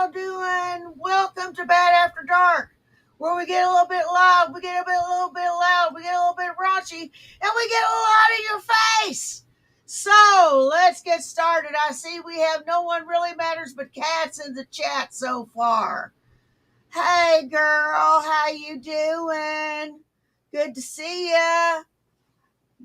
y'all doing? Welcome to Bad After Dark, where we get a little bit loud, we get a little bit loud, we get a little bit raunchy, and we get a little out of your face. So let's get started. I see we have no one really matters but cats in the chat so far. Hey girl, how you doing? Good to see ya.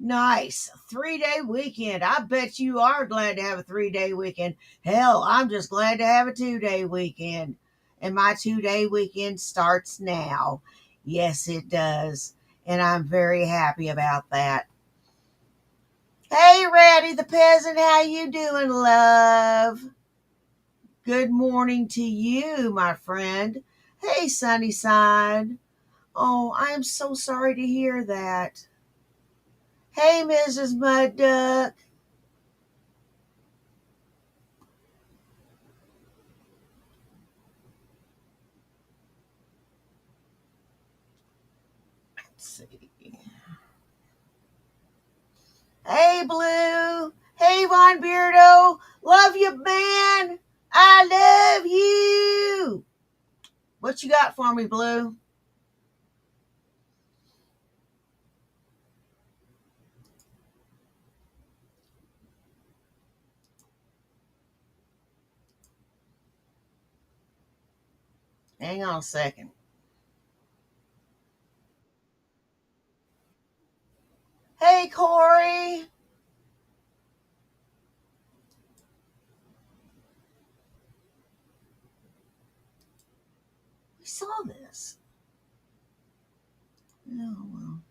Nice. 3-day weekend. I bet you are glad to have a 3-day weekend. Hell, I'm just glad to have a 2-day weekend. And my 2-day weekend starts now. Yes, it does. And I'm very happy about that. Hey, Ratty the peasant, how you doing, love? Good morning to you, my friend. Hey, Sunnyside. Oh, I am so sorry to hear that. Hey, Mrs. Mud Duck. Let's see. Hey, Blue. Hey, Von Beardo. Love you, man. I love you. What you got for me, Blue? Hang on a second. Hey, Corey. We saw this. Oh, well.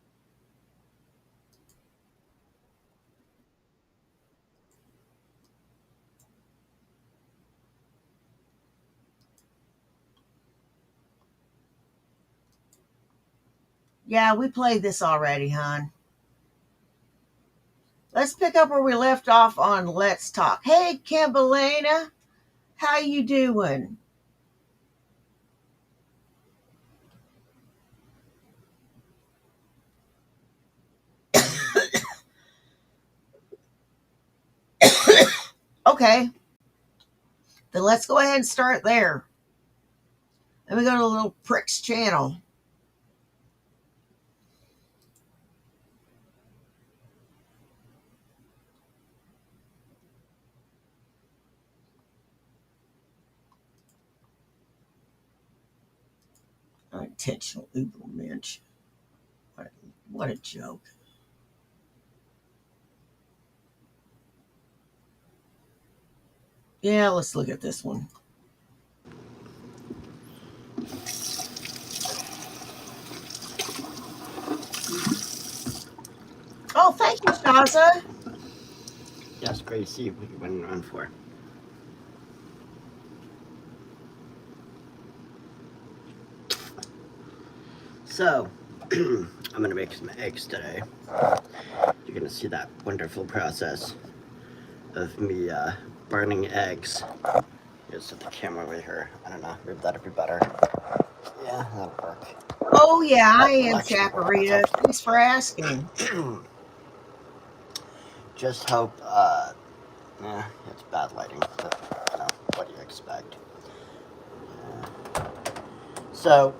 Yeah, we played this already, hon. Let's pick up where we left off on Let's Talk. Hey, Kimbalena. How you doing? Okay. Then let's go ahead and start there. Let me go to the little prick's channel. Unintentional evil mensch. What a joke. Yeah, let's look at this one. Oh, thank you, Shaza. Yes, great to see you. What you running around for? So, I'm gonna make some eggs today. You're gonna see that wonderful process of me burning eggs. Here's the camera over here. I don't know, maybe that'd be better. Yeah, that'll work. Oh, yeah, I That will am, actually work. Chaparita. Thanks for asking. Just hope, it's bad lighting, but, you know, what do you expect? So,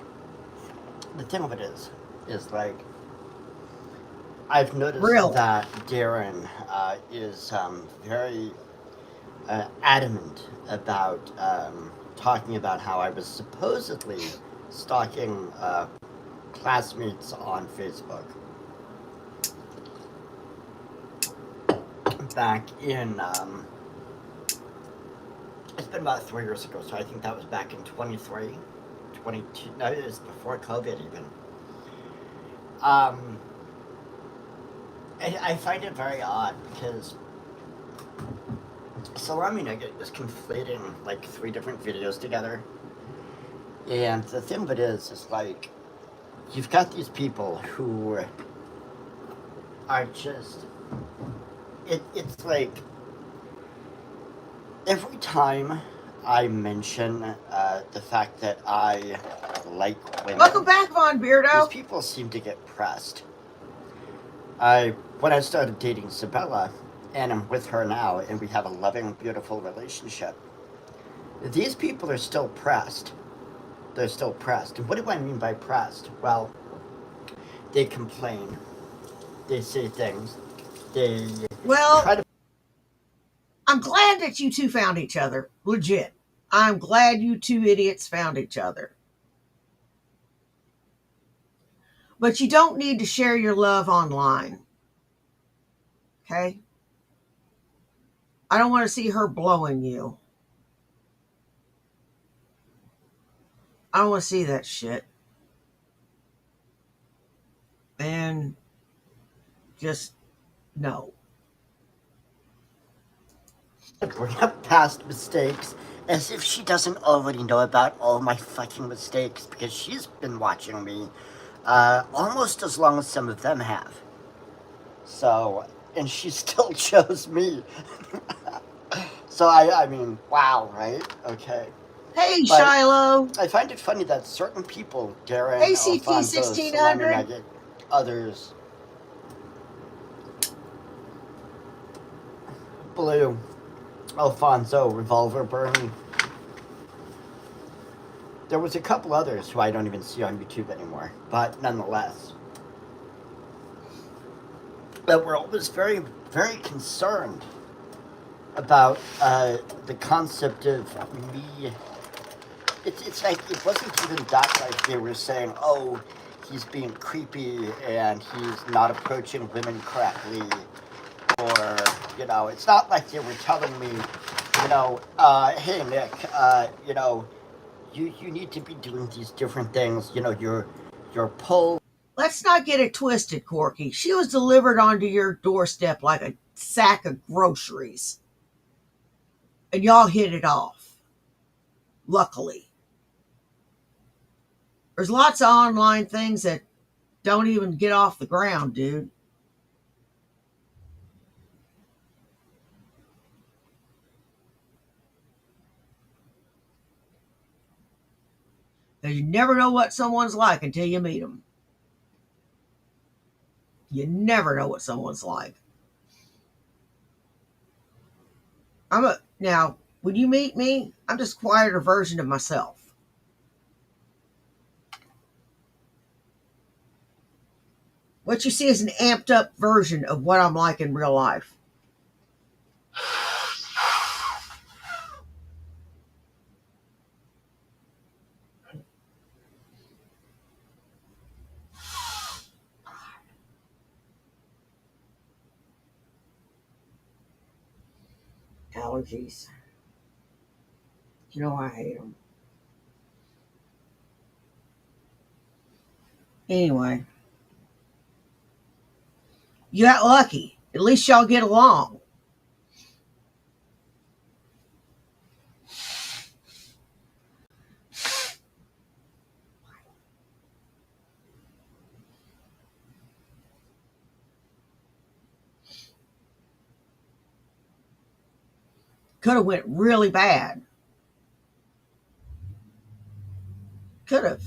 the thing of it is like, I've noticed Really? that Darren is very adamant about talking about how I was supposedly stalking classmates on Facebook back in, it's been about 3 years ago, so I think that was back in 23, 22, no, it was before COVID even. Um, I find it very odd because Salami Nugget is conflating like 3 different videos together. And the thing of it is like, you've got these people who are just, it's like, every time I mention the fact that I like women, Welcome back, Von these Beardo. people seem to get pressed. When I started dating Sabella, and I'm with her now, and we have a loving, beautiful relationship, These people are still pressed. They're still pressed. And what do I mean by pressed? Well, they complain. They say things. They Well, try to. I'm glad that you two found each other. Legit. I'm glad you two idiots found each other. But you don't need to share your love online. Okay? I don't want to see her blowing you. I don't want to see that shit. And just no. Bring up past mistakes as if she doesn't already know about all my fucking mistakes because she's been watching me almost as long as some of them have. So, and she still chose me. So I mean, wow, right? Okay. Hey, But Shiloh. I find it funny that certain people, Darren, Hey, CT Alfonso, Salami 1600. Nugget, others, Blue, Alfonso, Revolver, Bernie. There was a couple others who I don't even see on YouTube anymore, but nonetheless, that were always very, very concerned about the concept of me. It's like it wasn't even that like they were saying, oh, he's being creepy and he's not approaching women correctly, or it's not like they were telling me, hey Nick, you need to be doing these different things. Your pull. Let's not get it twisted, Corky. She was delivered onto your doorstep like a sack of groceries. And y'all hit it off. Luckily. There's lots of online things that don't even get off the ground, dude. Because you never know what someone's like until you meet them. You never know what someone's like. Now, when you meet me, I'm just a quieter version of myself. What you see is an amped up version of what I'm like in real life. Allergies. You know I hate them. Anyway, you got lucky. At least y'all get along. Could have went really bad. Could have.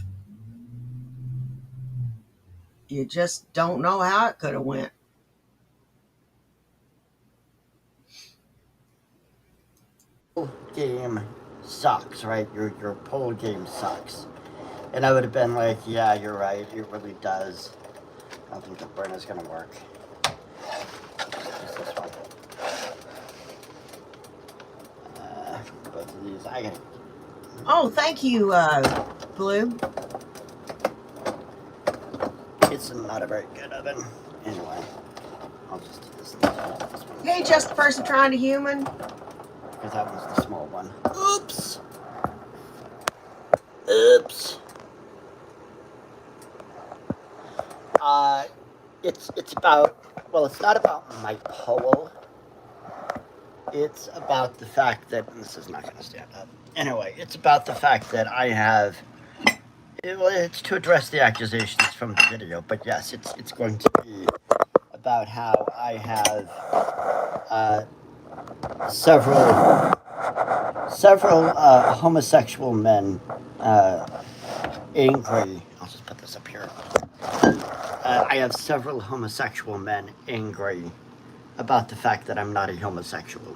You just don't know how it could have went. Game sucks, right? Your pull game sucks. And I would have been like, yeah, you're right, it really does. I don't think the burner's gonna work. Just this one. Both of these, I gotta. Oh, thank you, Blue. It's not a very good oven. Anyway, I'll just do this one. Hey, just the person trying to human. Because that one's the small one. Oops! Oops! It's about, well, it's not about my pole. It's about the fact that, and this is not going to stand up. Anyway, it's about the fact that I have, it's to address the accusations from the video, but yes, it's going to be about how I have several homosexual men angry. I'll just put this up here. I have several homosexual men angry about the fact that I'm not a homosexual.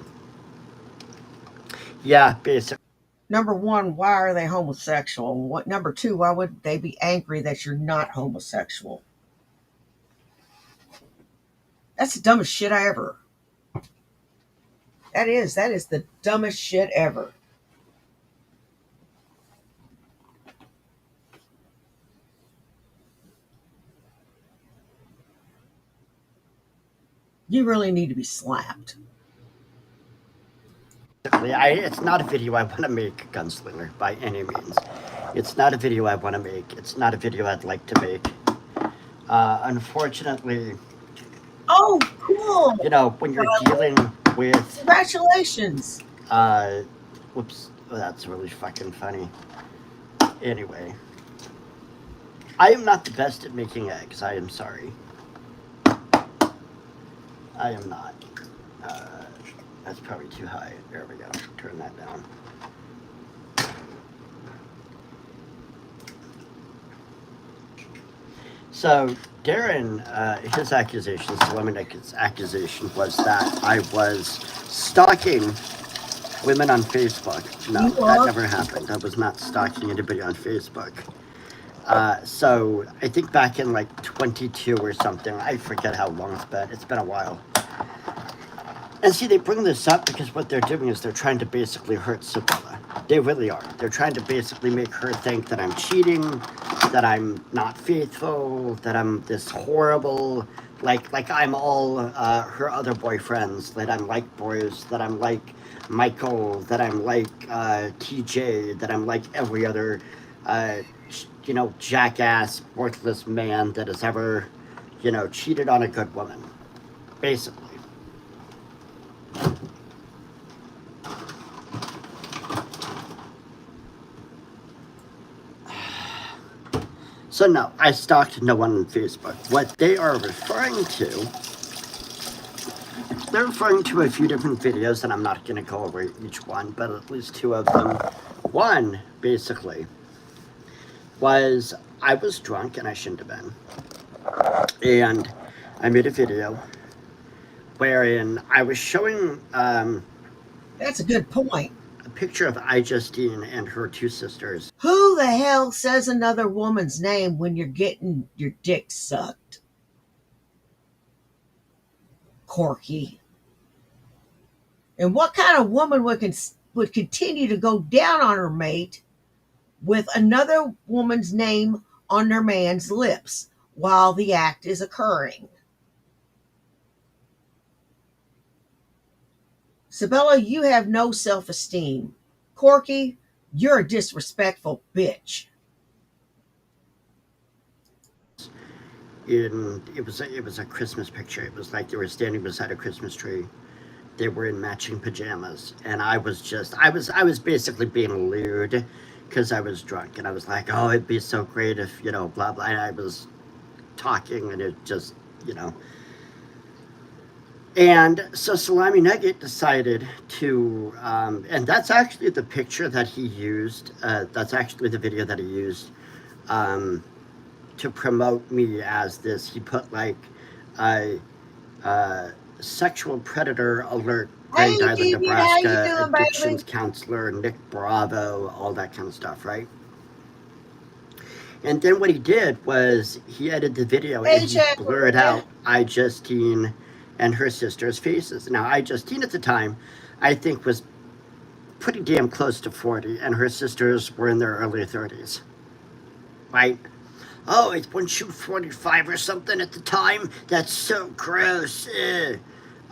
Yeah, basically. Number one, why are they homosexual? What number two, why would they be angry that you're not homosexual? That's the dumbest shit I ever. That is the dumbest shit ever. You really need to be slapped. It's not a video I want to make, Gunslinger, by any means. It's not a video I want to make. It's not a video I'd like to make. Unfortunately, Oh, cool. you know, when you're dealing with, Congratulations. whoops, oh, that's really fucking funny. Anyway, I am not the best at making eggs. I am sorry. I am not. That's probably too high. There we go. Turn that down. So Darren, his accusation, Solomon's accusation was that I was stalking women on Facebook. No, that never happened. I was not stalking anybody on Facebook. So I think back in like 22 or something, I forget how long it's been. It's been a while. And see, they bring this up because what they're doing is they're trying to basically hurt Sabella. They really are. They're trying to basically make her think that I'm cheating, that I'm not faithful, that I'm this horrible, like I'm all her other boyfriends, that I'm like Boris, that I'm like Michael, that I'm like TJ, that I'm like every other, jackass, worthless man that has ever, cheated on a good woman, basically. So no, I stalked no one on Facebook. What they are referring to, they're referring to a few different videos, and I'm not going to go over each one, but at least two of them. One, basically, was I was drunk, and I shouldn't have been. And I made a video wherein I was showing... That's a good point. A picture of Justine and her two sisters. Who the hell says another woman's name when you're getting your dick sucked? Corky. And what kind of woman would continue to go down on her mate with another woman's name on their man's lips while the act is occurring? Sabella, you have no self-esteem. Corky, you're a disrespectful bitch. It was a Christmas picture. It was like they were standing beside a Christmas tree. They were in matching pajamas, and I was basically being lewd because I was drunk, and I was like, oh, it'd be so great if, blah blah. And I was talking, and it just, And so Salami Nugget decided to, and that's actually the picture that he used. That's actually the video that he used to promote me as this. He put like a sexual predator alert, Grand Island, Nebraska, addictions counselor, Nick Bravo, all that kind of stuff, right? And then what he did was he edited the video and he blurred out Justine and her sister's faces. Now, Justine at the time, I think, was pretty damn close to 40, and her sisters were in their early 30s, right? Oh, wasn't she 45 or something at the time? That's so gross.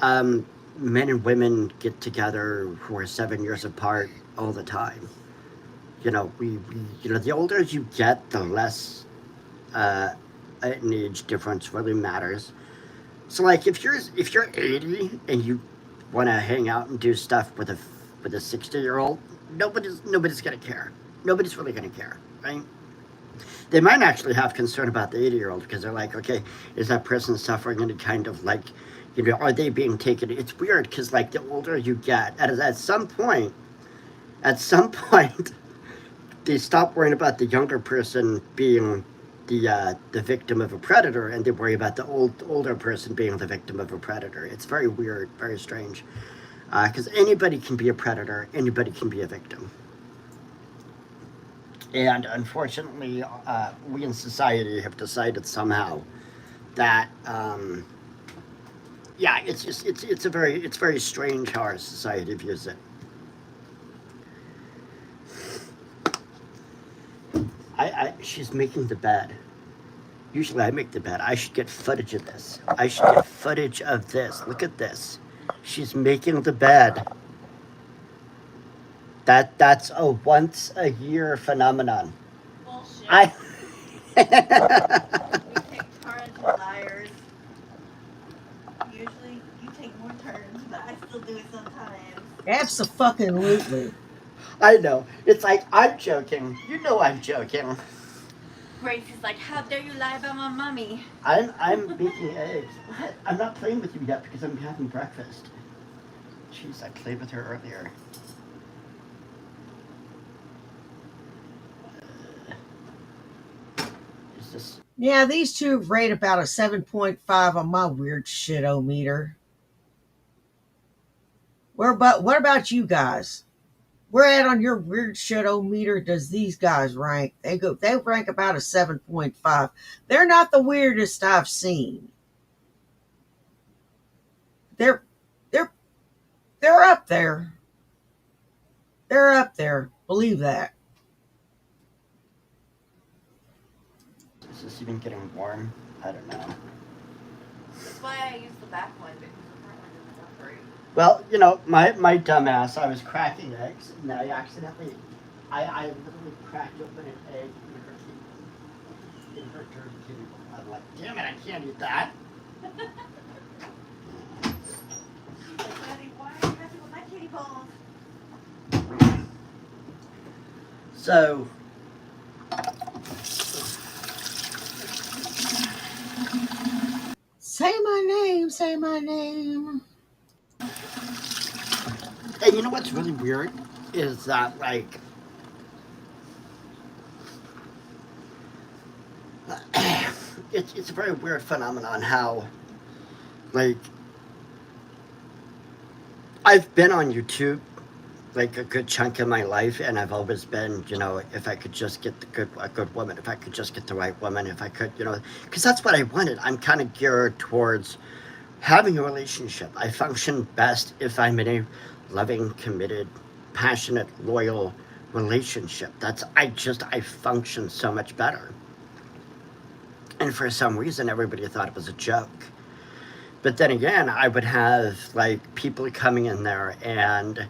Men and women get together who are 7 years apart all the time. The older you get, the less an age difference really matters. So, like, if you're 80 and you want to hang out and do stuff with a 60-year-old, nobody's gonna care. Nobody's really gonna care, right? They might actually have concern about the 80-year-old because they're like, okay, is that person suffering any kind of like, are they being taken? It's weird because like the older you get, at some point, they stop worrying about the younger person being the victim of a predator, and they worry about the older person being the victim of a predator. It's very weird, very strange, because anybody can be a predator, anybody can be a victim. And unfortunately, we in society have decided somehow that, yeah, it's very strange how our society views it. She's making the bed. Usually I make the bed. I should get footage of this. I should get footage of this. Look at this. She's making the bed. That's a once a year phenomenon. Bullshit. I We take turns with liars. Usually you take more turns, but I still do it sometimes. Abso-fucking-lutely. I know. It's like I'm joking. You know I'm joking. Grace is like, how dare you lie about my mommy? I'm making eggs. What? I'm not playing with you yet because I'm having breakfast. Jeez, I played with her earlier. Is this? Yeah, these two rate about a 7.5 on my weird shit-o-meter. What about you guys? Where at on your weird shit-o-meter does these guys rank? They rank about a 7.5. They're not the weirdest I've seen. They're they're they're up there. They're up there. Believe that. Is this even getting warm? I don't know. That's why I use the back one, because the front one doesn't work great. Well, you know, my dumbass, I was cracking eggs, and I accidentally, I literally cracked open an egg in her dirty kitty bowl. I'm like, damn it, I can't eat that. She's like, Daddy, why are you messing with my kitty balls? So, Say my name. Say my name. and you know what's really weird is that, like, it's a very weird phenomenon how, like, I've been on YouTube like a good chunk of my life, and I've always been, you know, if I could just get a good woman, if I could just get the right woman, if I could, you know, because that's what I wanted. I'm kind of geared towards having a relationship. I function best if I'm in a loving, committed, passionate, loyal relationship. I function so much better. And for some reason, everybody thought it was a joke. But then again, I would have like people coming in there, and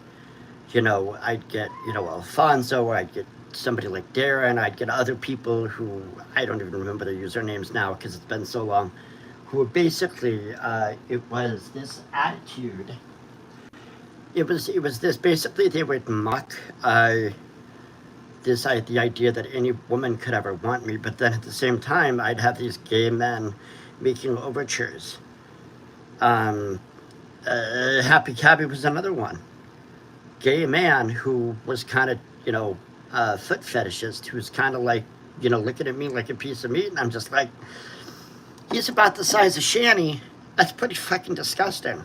you know, I'd get, you know, Alfonso, or I'd get somebody like Darren, I'd get other people who I don't even remember their usernames now because it's been so long, who were basically, it was this attitude. It was this, basically they would mock the idea that any woman could ever want me, but then at the same time, I'd have these gay men making overtures. Happy Cabby was another one. Gay man who was kind of, you know, foot fetishist, who's kind of like, you know, looking at me like a piece of meat, and I'm just like, he's about the size of Shanny. That's pretty fucking disgusting.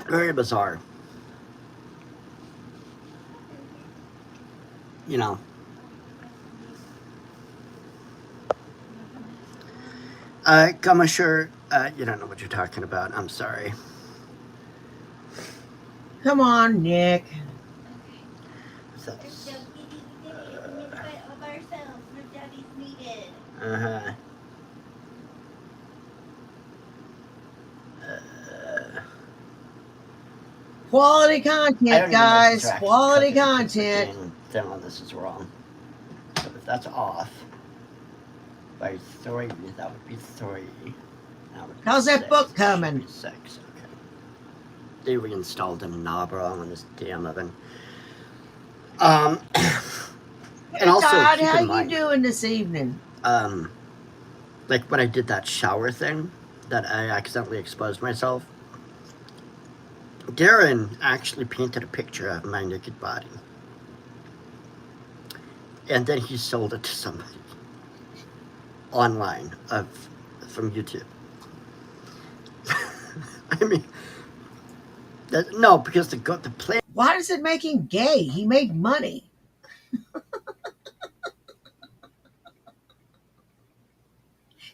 Very bizarre. You know. Gumasher, you don't know what you're talking about. I'm sorry. Come on, Nick. That's, of ourselves, no daddy's needed. uh-huh. Quality I don't content, even know if guys. the track Quality cooking content. thing on this is wrong. So if that's off by 3, that would be 3. That would be How's that 6. book That should coming? be 6. Okay. They reinstalled a knob wrong on this damn oven. And Hey, also Todd, keep how in you mind, doing this evening? like when I did that shower thing that I accidentally exposed myself, Darren actually painted a picture of my naked body. And then he sold it to somebody online from YouTube. I mean, no, because the plan. Why does it make him gay? He made money.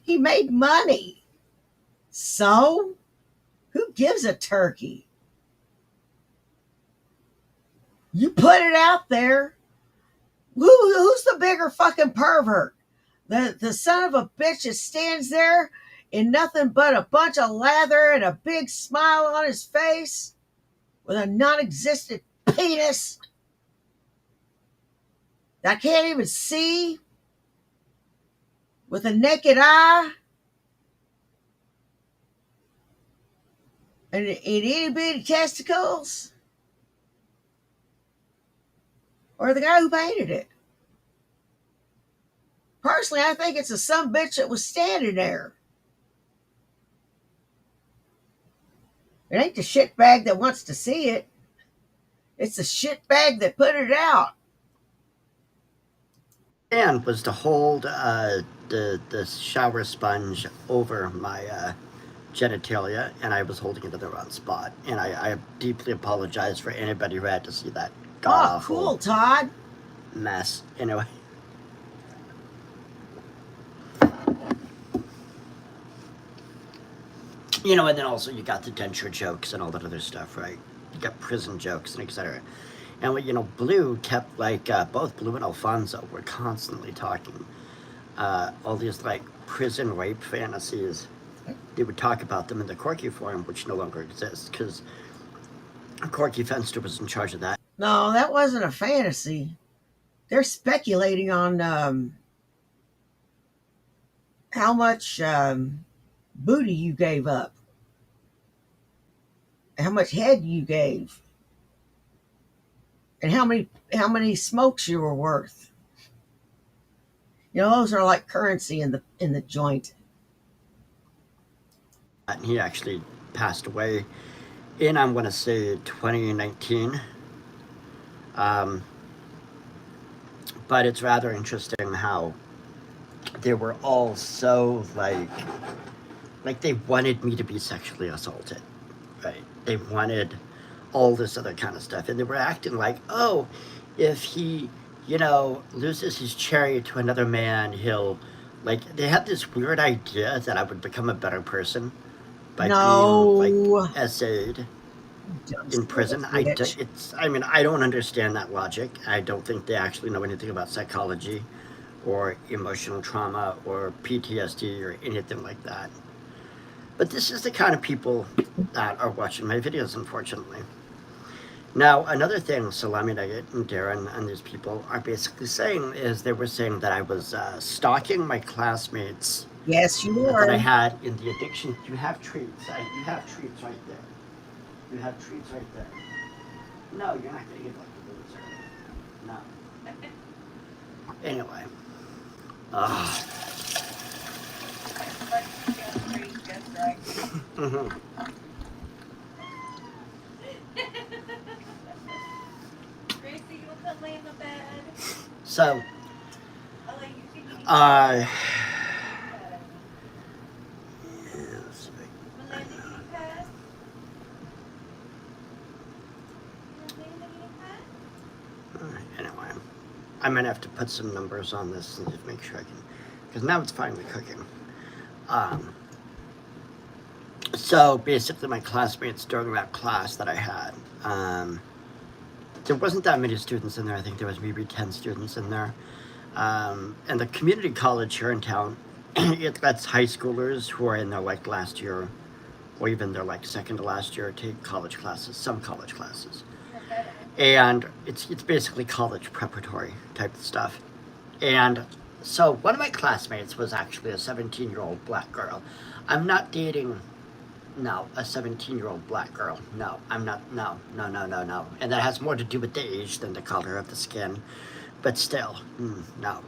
He made money. So, who gives a turkey? You put it out there. Who's the bigger fucking pervert? The son of a bitch that stands there in nothing but a bunch of lather and a big smile on his face with a non-existent penis that I can't even see with a naked eye and itty bitty testicles, or the guy who painted it. Personally, I think it's a son bitch that was standing there. It ain't the shitbag that wants to see it. It's the shitbag that put it out. And was to hold the shower sponge over my genitalia, and I was holding it in the wrong spot. And I deeply apologize for anybody who had to see that Oh, cool, Todd. mess. Anyway. You know, and then also you got the denture jokes and all that other stuff, right? You got prison jokes and etc. And you know, Blue kept like both Blue and Alfonso were constantly talking all these like prison rape fantasies. They would talk about them in the Corky Forum, which no longer exists because Corky Fenster was in charge of that. No, that wasn't a fantasy. They're speculating on how much booty you gave up, how much head you gave, and how many smokes you were worth. You know, those are like currency in the joint. And he actually passed away in, I'm going to say, 2019. But it's rather interesting how they were all so like they wanted me to be sexually assaulted, right? They wanted all this other kind of stuff, and they were acting like, oh, if he, you know, loses his chariot to another man, he'll, like, they had this weird idea that I would become a better person by being like essayed in prison. I mean, I don't understand that logic. I don't think they actually know anything about psychology or emotional trauma or PTSD or anything like that. But this is the kind of people that are watching my videos, unfortunately. Now, another thing Salami Nugget and Darren and these people are basically saying is they were saying that I was stalking my classmates. Yes, you were. That I had in the addiction. You have treats. You have treats right there. You have treats right there. No, you're not going to get like the loser. No. Anyway. Mm-hmm. Gracie, you'll come lay in the bed. So, anyway, I might have to put some numbers on this and just make sure I can, because now it's finally cooking. So basically my classmates during that class that I had, there wasn't that many students in there. I think there was maybe 10 students in there. And the community college here in town, it lets high schoolers who are in their like last year or even their like second to last year take college classes, some college classes. And it's basically college preparatory type of stuff. And so one of my classmates was actually a 17-year-old black girl. I'm not dating, no, a 17-year-old black girl. No, I'm not, no. And that has more to do with the age than the color of the skin. But still, no.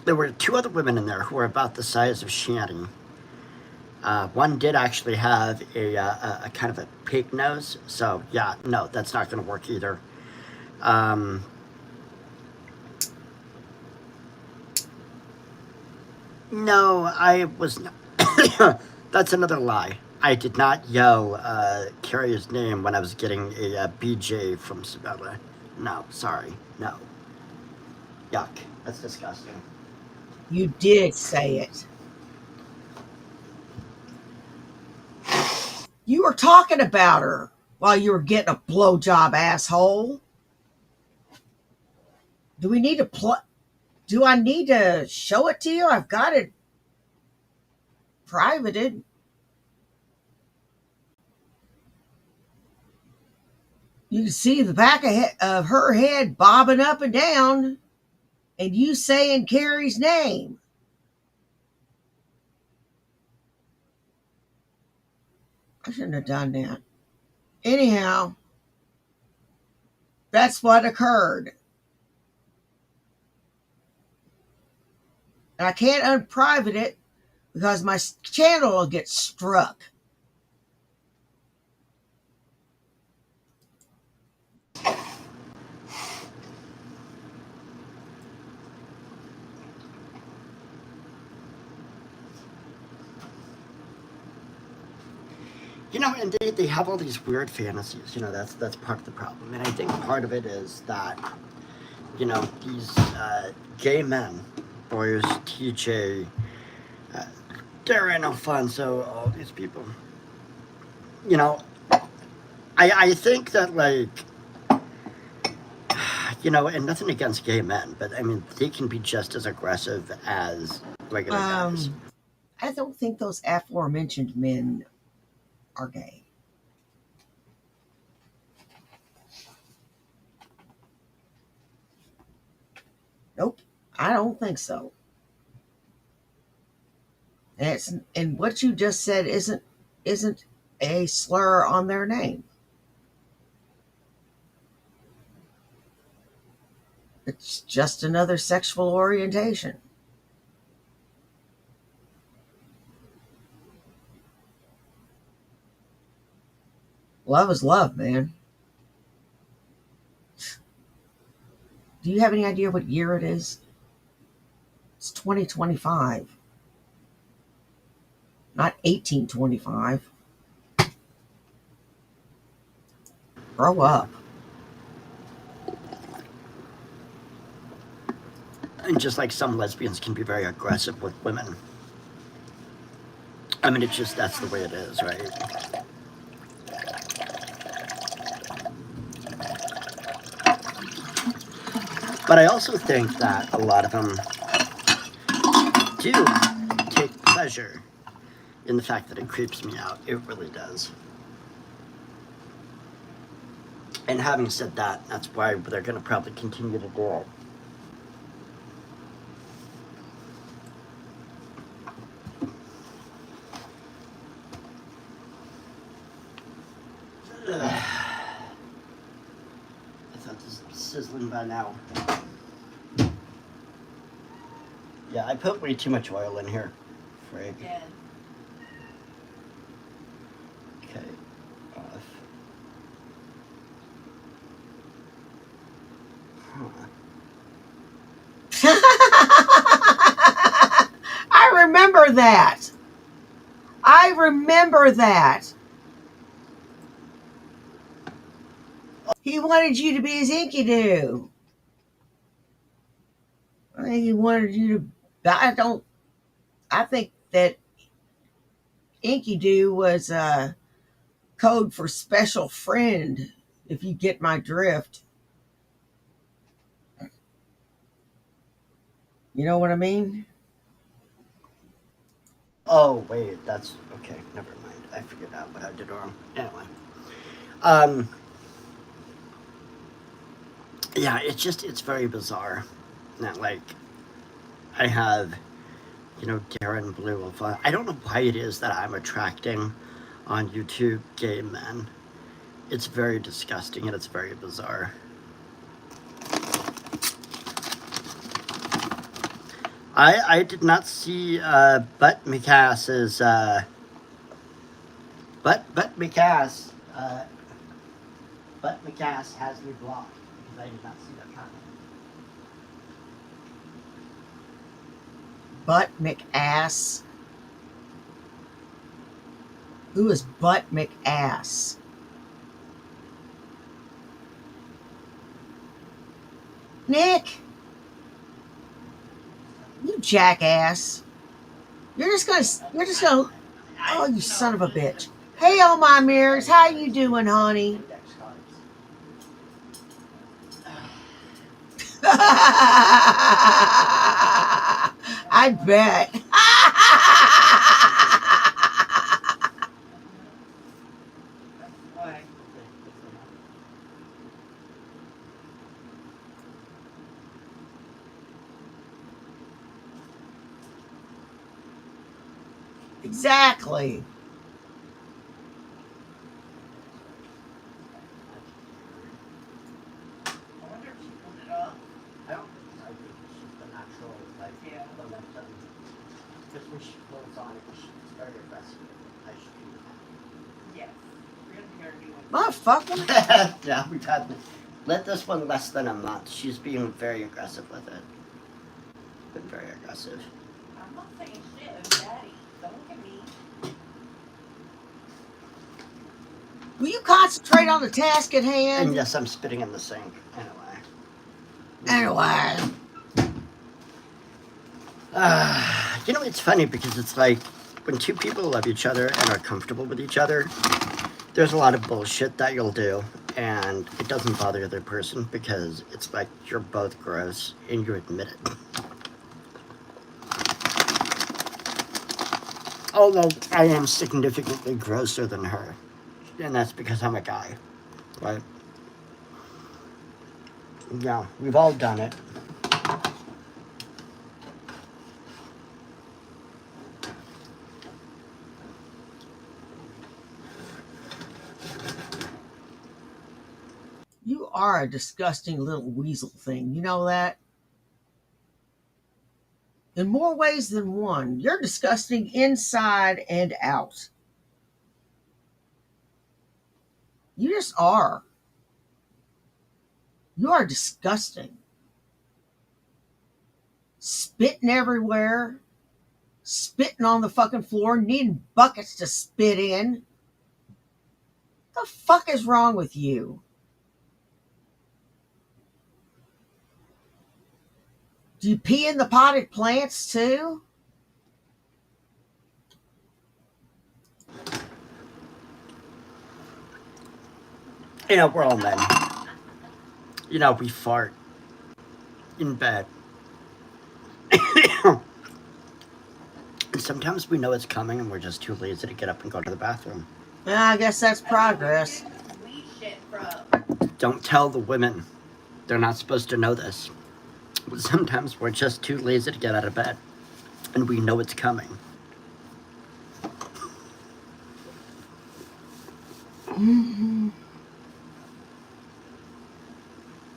There were two other women in there who were about the size of Shanny. One did actually have a kind of a pig nose, so yeah, no, that's not going to work either. No, I was not. That's another lie. I did not yell Carrie's name when I was getting a BJ from Sabella. No, sorry. No. Yuck. That's disgusting. You did say it. You were talking about her while you were getting a blowjob, asshole. Do we need to Do I need to show it to you? I've got it privated. You can see the back of her head bobbing up and down, and you saying Carrie's name. I shouldn't have done that. Anyhow, that's what occurred. And I can't unprivate it because my channel will get struck. You know, and they have all these weird fantasies. You know, that's part of the problem. And I think part of it is that, you know, these gay men, boys, TJ, uh, Darren Alfonso, all these people. You know, I think that, like, you know, and nothing against gay men, but I mean, they can be just as aggressive as regular guys. I don't think those aforementioned men are gay. Nope, I don't think so. And what you just said isn't a slur on their name. It's just another sexual orientation. Love is love, man. Do you have any idea what year it is? It's 2025, not 1825. Grow up. And just like some lesbians can be very aggressive with women. I mean, it's just, that's the way it is, right? But I also think that a lot of them do take pleasure in the fact that it creeps me out. It really does. And having said that, that's why they're going to probably continue to do it. Ugh. I thought this was sizzling by now. Yeah, I put way too much oil in here. Frig. Yeah. Okay. Off. I remember that. I remember that. He wanted you to be his Inky Doo. I think he wanted you to. I think that Inky Doo was a code for special friend, if you get my drift. You know what I mean? Oh, wait, that's okay. Never mind. I figured out what I did wrong. Anyway. Um, yeah, it's very bizarre that, like, I have, you know, Darren Blue. I don't know why it is that I'm attracting on YouTube gay men. It's very disgusting and it's very bizarre. I did not see Butt McCass's Butt McCass Butt McCass has me blocked because I did not see that comment. Butt McAss. Who is Butt McAss? Nick, you jackass. You're just gonna, oh, you son of a bitch. Hey, all my mirrors, how you doing, honey? I bet. Why? Exactly. I wonder if she pulled it off. I don't think so. I think it's just the natural, like, Yeah. momentum. Because when she pulls on it, she's very aggressive. I should do Yes. We're gonna be here to do one. Motherfucker. that. Yeah, we've had let this one less than a month. She's being very aggressive with it. Been very aggressive. I'm not saying shit of Daddy. Don't look at me. Will you concentrate on the task at hand? And yes, I'm spitting in the sink. Anyway. You know, it's funny because it's like when two people love each other and are comfortable with each other, there's a lot of bullshit that you'll do, and it doesn't bother the other person because it's like you're both gross and you admit it. Although I am significantly grosser than her, and that's because I'm a guy, right? Yeah, we've all done it. You are a disgusting little weasel thing. You know that? In more ways than one. You're disgusting inside and out. You just are. You are disgusting. Spitting everywhere. Spitting on the fucking floor. Needing buckets to spit in. What the fuck is wrong with you? Do you pee in the potted plants too? You know, we're all men. You know, we fart in bed. And sometimes we know it's coming and we're just too lazy to get up and go to the bathroom. Yeah, I guess that's progress. Where did this weed shit from? Don't tell the women. They're not supposed to know this. But sometimes we're just too lazy to get out of bed. And we know it's coming. Mm-hmm.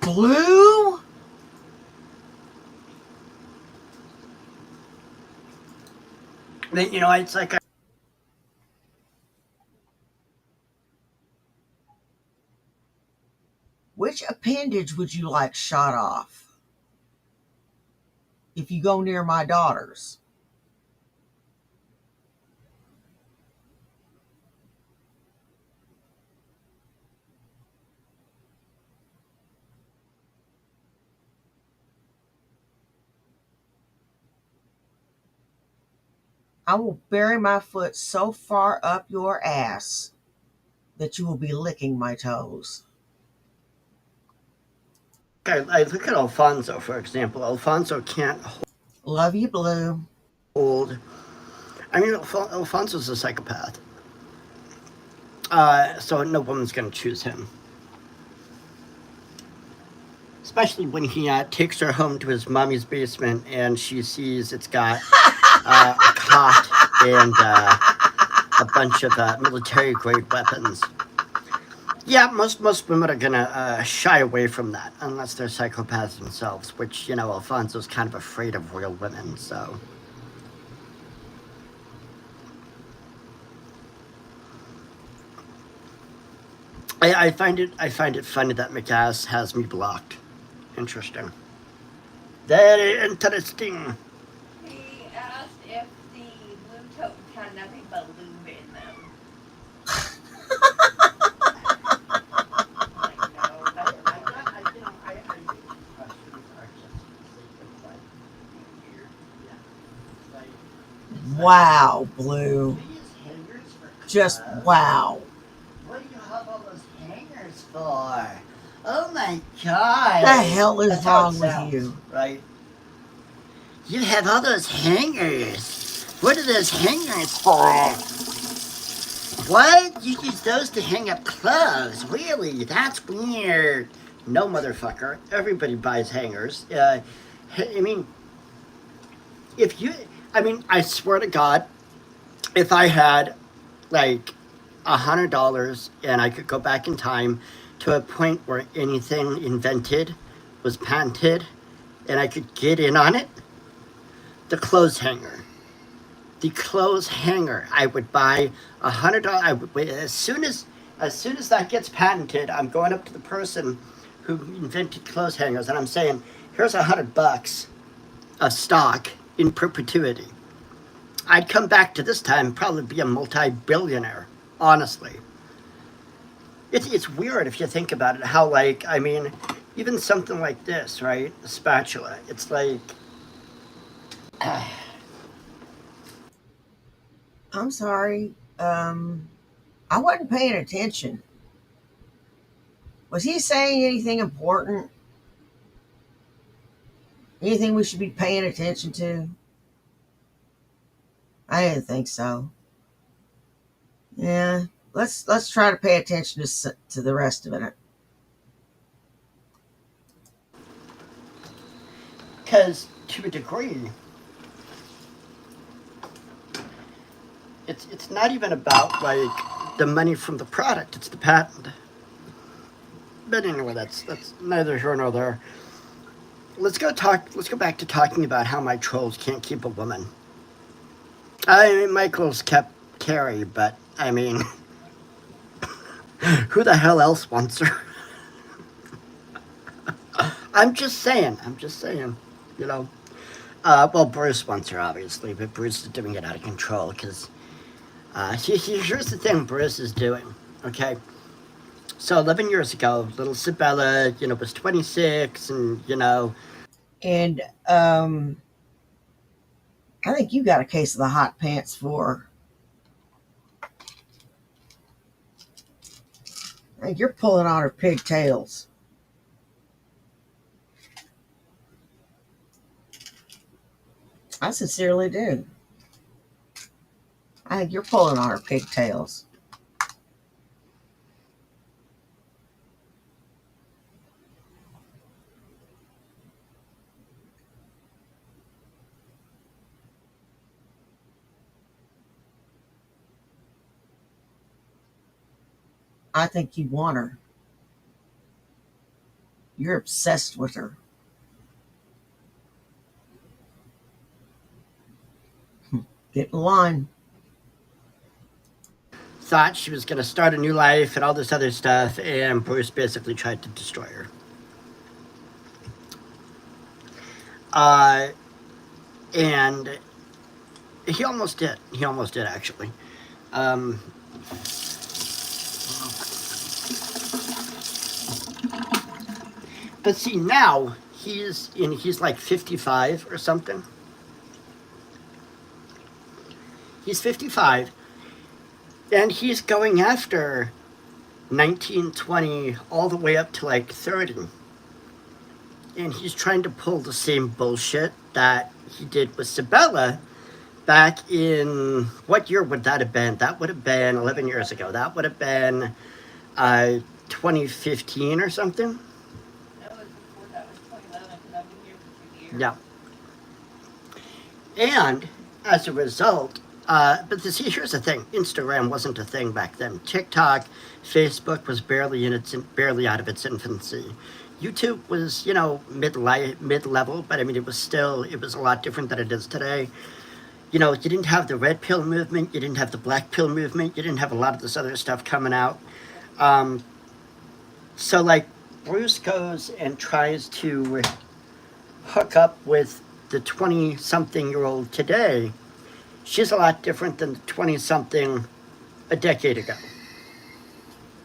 Blue? You know, it's like Which appendage would you like shot off if you go near my daughters? I will bury my foot so far up your ass that you will be licking my toes. I look at Alfonso, for example. Alfonso can't Love you, Blue. hold. I mean, Alfonso's a psychopath. So no woman's gonna choose him. Especially when he takes her home to his mommy's basement and she sees it's got a cot and a bunch of military grade weapons. Yeah, most women are gonna shy away from that unless they're psychopaths themselves, which, you know, Alfonso's kind of afraid of real women, so. I find it funny that McAss has me blocked. Interesting. Very interesting. He asked if the blue totes had nothing but lube in them. Wow, Blue. These hangers for Just clothes? wow. What do you have all those hangers for? Oh my What god. the hell is That's how it wrong with sounds, you? right? You have all those hangers. What are those hangers for? What? You use those to hang up clothes? Really? That's weird. No, motherfucker. Everybody buys hangers. I mean, if you, I mean, I swear to God, if I had like $100 and I could go back in time to a point where anything invented was patented and I could get in on it, the clothes hanger. The clothes hanger. I would buy $100. I would wait as soon as that gets patented. I'm going up to the person who invented clothes hangers and I'm saying, "Here's $100 of stock in perpetuity." I'd come back to this time probably be a multi-billionaire. Honestly, it's weird if you think about it. How like I mean, even something like this, right? A spatula. It's like. I'm sorry. I wasn't paying attention. Was he saying anything important? Anything we should be paying attention to? I didn't think so. Yeah, let's try to pay attention to the rest of it. Because to a degree, it's not even about like the money from the product; it's the patent. But anyway, that's neither here nor there. Let's go back to talking about how my trolls can't keep a woman. I mean, Michael's kept Carrie, but I mean, who the hell else wants her? I'm just saying. I'm just saying. You know. Well, Bruce wants her, obviously, but Bruce is doing it out of control because here's the thing Bruce is doing, okay? So 11 years ago, little Sabella, was 26, and, And I think you got a case of the hot pants for her. I think you're pulling on her pigtails. I sincerely do. I think you're pulling on her pigtails. I think you want her. You're obsessed with her. Get in line. thought she was going to start a new life and all this other stuff, and Bruce basically tried to destroy her. Uh, and he almost did. He almost did, actually. Um, but see, now he's like 55 or something. He's 55, and he's going after 19, 20, all the way up to like 30. And he's trying to pull the same bullshit that he did with Sabella back in, what year would that have been? That would have been 11 years ago. That would have been 2015 or something. That was before, that was 2011, because I've been here for 2 years. Yeah. And as a result, but see, here's the thing: Instagram wasn't a thing back then. TikTok, Facebook was barely out of its infancy. YouTube was, mid level, but I mean, it was a lot different than it is today. You didn't have the red pill movement, you didn't have the black pill movement, you didn't have a lot of this other stuff coming out. So like, Bruce goes and tries to hook up with the 20-something-year-old today. She's a lot different than the 20-something a decade ago,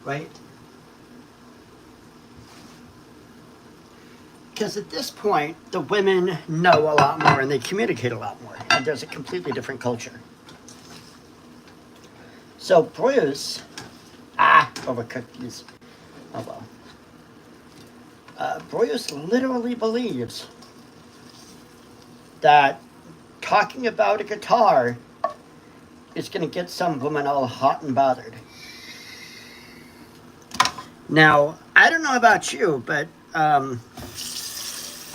right? Because at this point, the women know a lot more and they communicate a lot more. and there's a completely different culture. So Bruce, overcooked these. Oh well. Bruce literally believes that talking about a guitar is going to get some woman all hot and bothered. Now, I don't know about you, but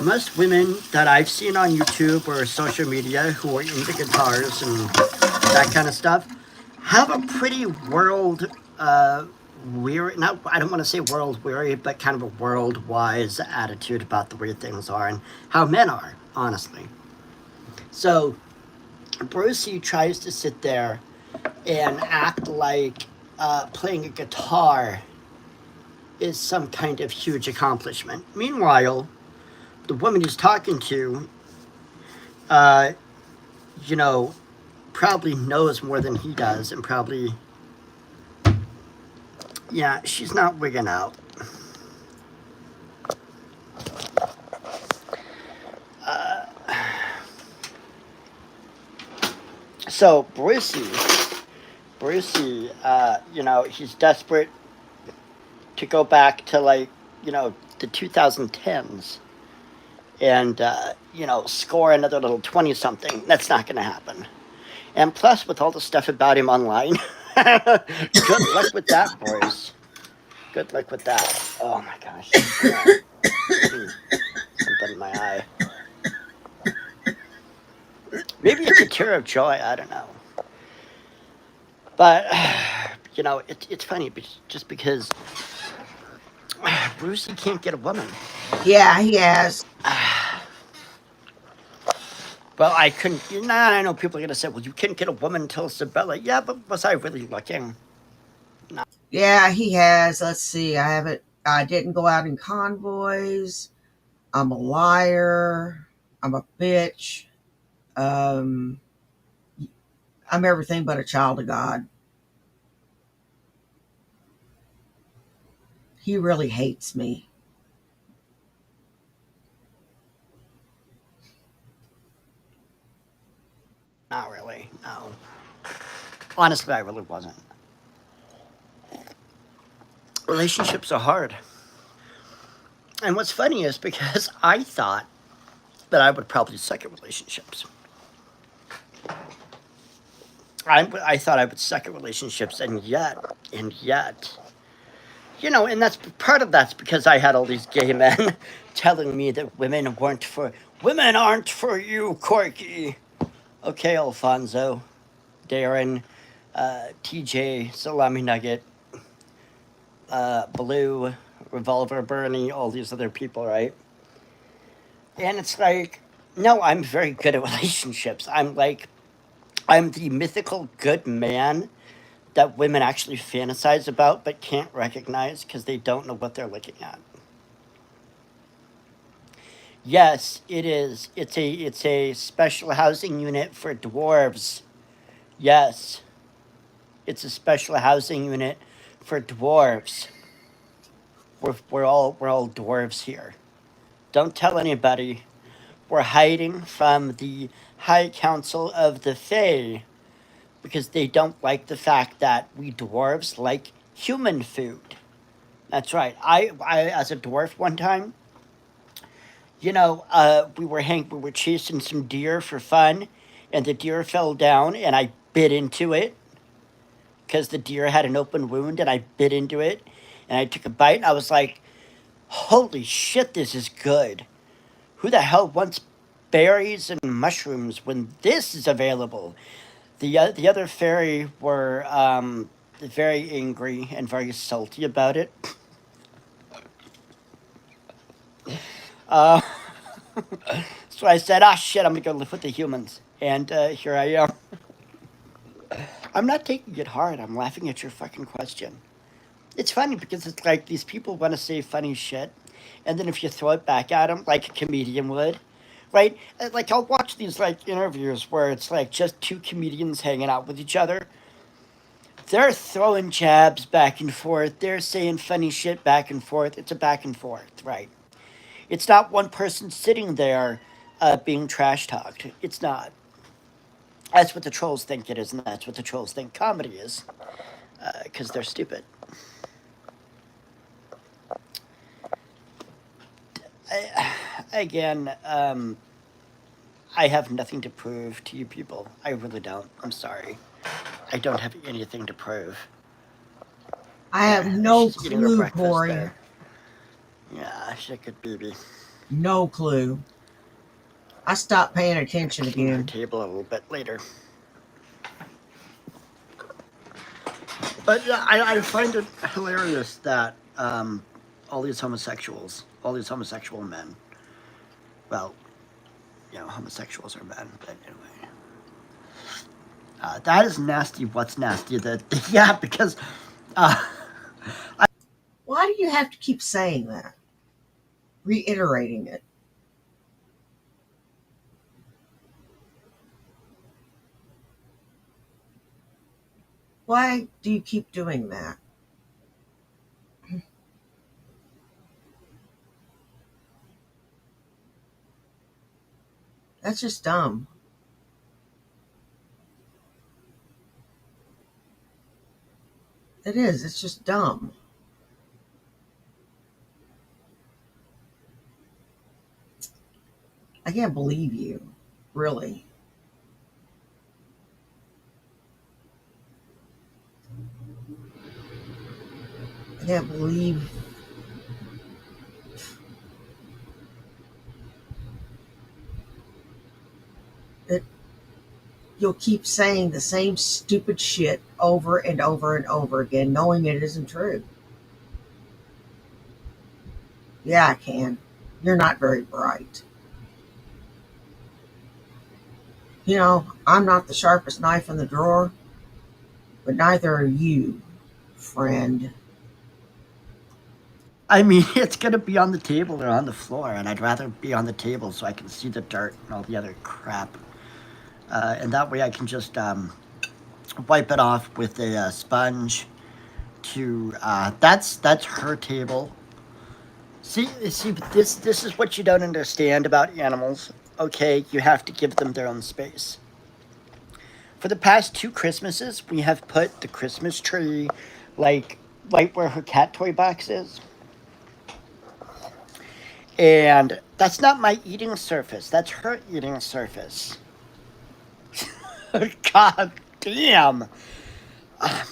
most women that I've seen on YouTube or social media who are into guitars and that kind of stuff have a pretty world weary, not, I don't want to say world weary, but kind of a world wise attitude about the way things are and how men are, honestly. So Brucey tries to sit there and act like playing a guitar is some kind of huge accomplishment. Meanwhile, the woman he's talking to, uh, you know, probably knows more than he does and probably, yeah, she's not wigging out. So Brucey, he's desperate to go back to like, the 2010s and, score another little 20 something. That's not going to happen. And plus, with all the stuff about him online, good luck with that, boys. Good luck with that. Oh my gosh. Something in my eye. Maybe it's a tear of joy. I don't know. But, it's funny just because Brucey can't get a woman. Yeah, he has. Well, I couldn't. I know people are going to say, well, you couldn't get a woman until Isabella. Yeah, but was I really looking? No. Yeah, he has. Let's see. I didn't go out in convoys. I'm a liar. I'm a bitch. Um, I'm everything but a child of God. He really hates me. Not really. No. Honestly, I really wasn't. Relationships are hard. And what's funny is because I thought that I would probably suck at relationships. I thought I would suck at relationships, and yet, and that's part of that's because I had all these gay men telling me that women aren't for you, Corky. Okay, Alfonso, Darren, TJ, Salami Nugget, Blue, Revolver Bernie, all these other people, right? And it's like, no, I'm very good at relationships. I'm the mythical good man that women actually fantasize about but can't recognize because they don't know what they're looking at. Yes, it is. It's a special housing unit for dwarves. Yes, it's a special housing unit for dwarves. We're all dwarves here. Don't tell anybody. We're hiding from the High Council of the Fae because they don't like the fact that we dwarves like human food. That's right. I as a dwarf one time, we were chasing some deer for fun, and the deer fell down, and I bit into it because the deer had an open wound, and I bit into it, and I took a bite, and I was like, "Holy shit, this is good! Who the hell wants berries and mushrooms when this is available?" The other fairy were very angry and very salty about it. Uh, so I said, "Ah, shit, I'm gonna go live with the humans," and here I am. I'm not taking it hard. I'm laughing at your fucking question. It's funny because it's like these people want to say funny shit, and then if you throw it back at them like a comedian would, right? Like I'll watch these like interviews where it's like just two comedians hanging out with each other. They're throwing jabs back and forth. They're saying funny shit back and forth. It's a back and forth, right? It's not one person sitting there being trash talked. It's not. That's what the trolls think it is, and that's what the trolls think comedy is, because they're stupid. Again, I have nothing to prove to you people. I really don't. I'm sorry. I don't have anything to prove. I have Yeah, no she's eating her clue, breakfast Corey. there. Yeah, she's a good baby. No clue. I stopped paying attention Clean her again. table a little bit later. But I find it hilarious that all these homosexual men, well, homosexuals are men, but anyway. That is nasty. What's nasty? Yeah, because uh, Why do you have to keep saying that? Reiterating it. Why do you keep doing that? That's just dumb. It is. It's just dumb. I can't believe you. Really. I can't believe that you'll keep saying the same stupid shit over and over and over again, knowing it isn't true. Yeah, I can. You're not very bright. I'm not the sharpest knife in the drawer, but neither are you, friend. I mean, it's gonna be on the table or on the floor, and I'd rather be on the table so I can see the dirt and all the other crap, and that way I can just wipe it off with a sponge. That's her table. See, this is what you don't understand about animals. Okay, you have to give them their own space. For the past two Christmases, we have put the Christmas tree, like right where her cat toy box is. And that's not my eating surface. That's her eating surface. God damn.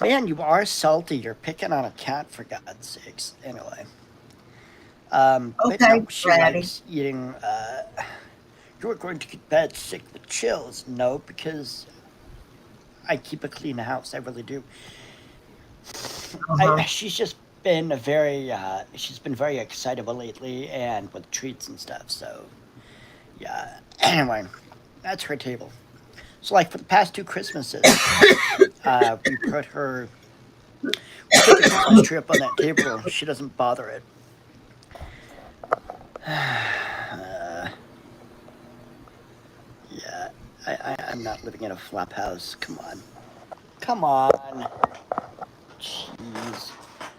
Man, you are salty. You're picking on a cat for God's sakes. Anyway. But Okay, no, she Bratty. likes eating. You're going to get bad sick with chills. No, because I keep a clean house. I really do. Uh-huh. She's been very excitable lately, and with treats and stuff. So yeah. Anyway, that's her table. So like for the past two Christmases, we put the Christmas tree up on that table. She doesn't bother it. Yeah, I'm not living in a flop house. Come on. Come on. Jeez.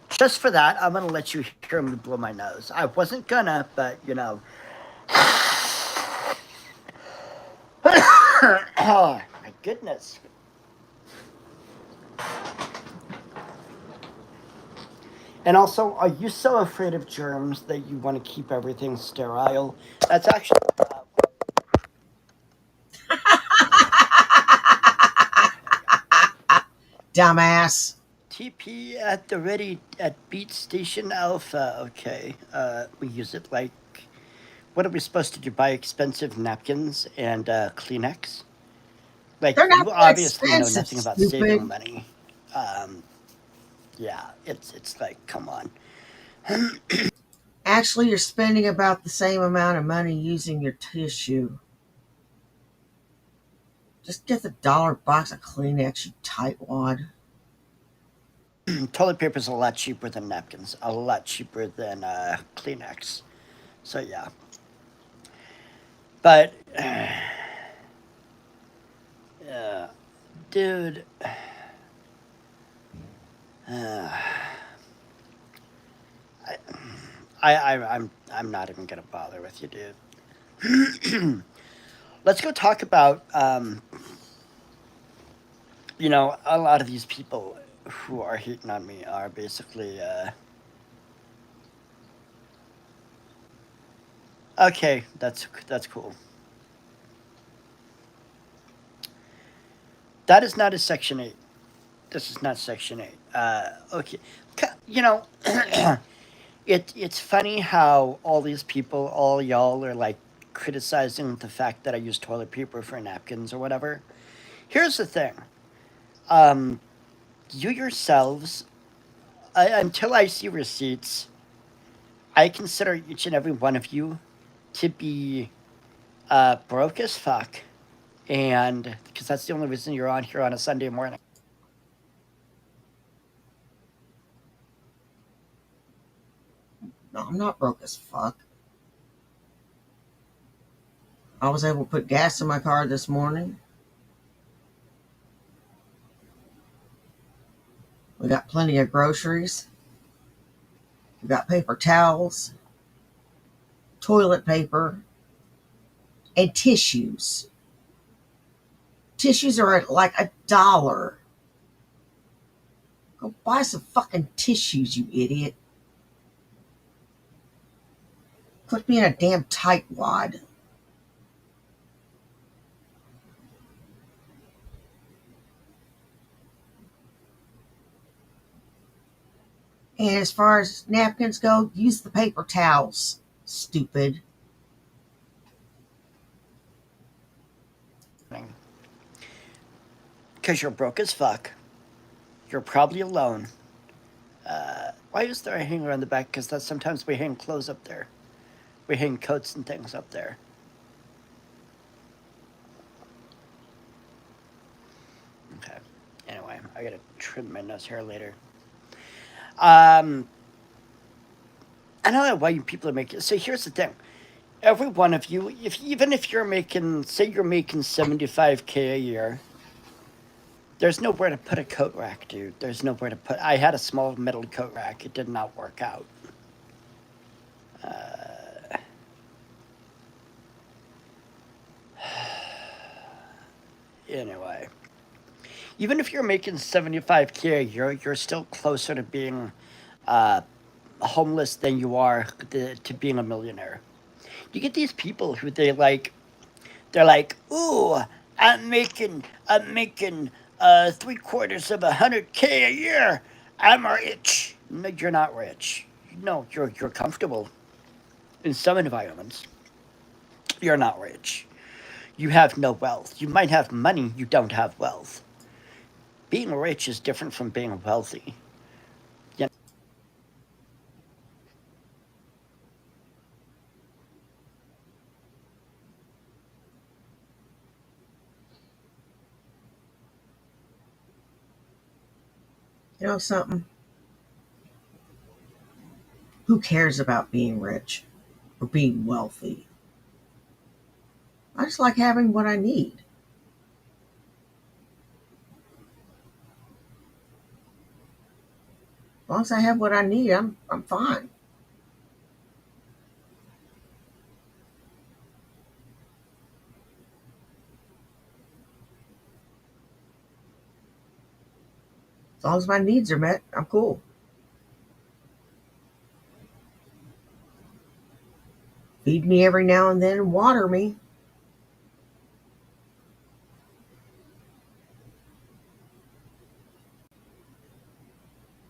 Just for that, I'm gonna let you hear me blow my nose. I wasn't gonna, but oh my goodness. And also, are you so afraid of germs that you want to keep everything sterile? That's actually Dumbass. TP at the ready at Beat Station Alpha. Okay, we use it like. What are we supposed to do? Buy expensive napkins and Kleenex? Like They're not you that obviously know expensive, nothing about saving stupid. money. Um, yeah, it's like come on. Actually, you're spending about the same amount of money using your tissue. Just get the dollar box of Kleenex, you tightwad. Toilet paper is a lot cheaper than napkins. A lot cheaper than Kleenex. So yeah, but dude, uh, I'm not even gonna bother with you, dude. Let's go talk about you know, a lot of these people who are hating on me are basically, okay, that's cool. That is not a Section 8. This is not Section 8. Okay. You know, it's funny how all these people, all y'all, are like criticizing the fact that I use toilet paper for napkins or whatever. Here's the thing. Um, you yourselves, until I see receipts, I consider each and every one of you to be broke as fuck, and because that's the only reason you're on here on a Sunday morning. No, I'm not broke as fuck. I was able to put gas in my car this morning. We got plenty of groceries. We got paper towels, toilet paper, and tissues. Tissues are at like $1. Go buy some fucking tissues, you idiot. Quit being a damn tightwad. And as far as napkins go, use the paper towels. Stupid. Because you're broke as fuck. You're probably alone. Why is there a hanger on the back? Because that's sometimes we hang clothes up there. We hang coats and things up there. Okay. Anyway, I gotta trim my nose hair later. Um, I don't know why you people are making. So here's the thing. Every one of you, if even if you're making, say you're making 75K a year, there's nowhere to put a coat rack, dude. There's nowhere to put. I had a small metal coat rack. It did not work out. Anyway, even if you're making 75K a year, you're still closer to being uh, homeless than you are to being a millionaire. You get these people who they're like, ooh, I'm making 3/4 of 100K a year. I'm rich. No, you're not rich. No, you're comfortable in some environments. You're not rich. You have no wealth. You might have money, you don't have wealth. Being rich is different from being wealthy. You You know something? Who cares about being rich or being wealthy? I just like having what I need. As long as I have what I need, I'm fine. As long as my needs are met, I'm cool. Feed me every now and then and water me.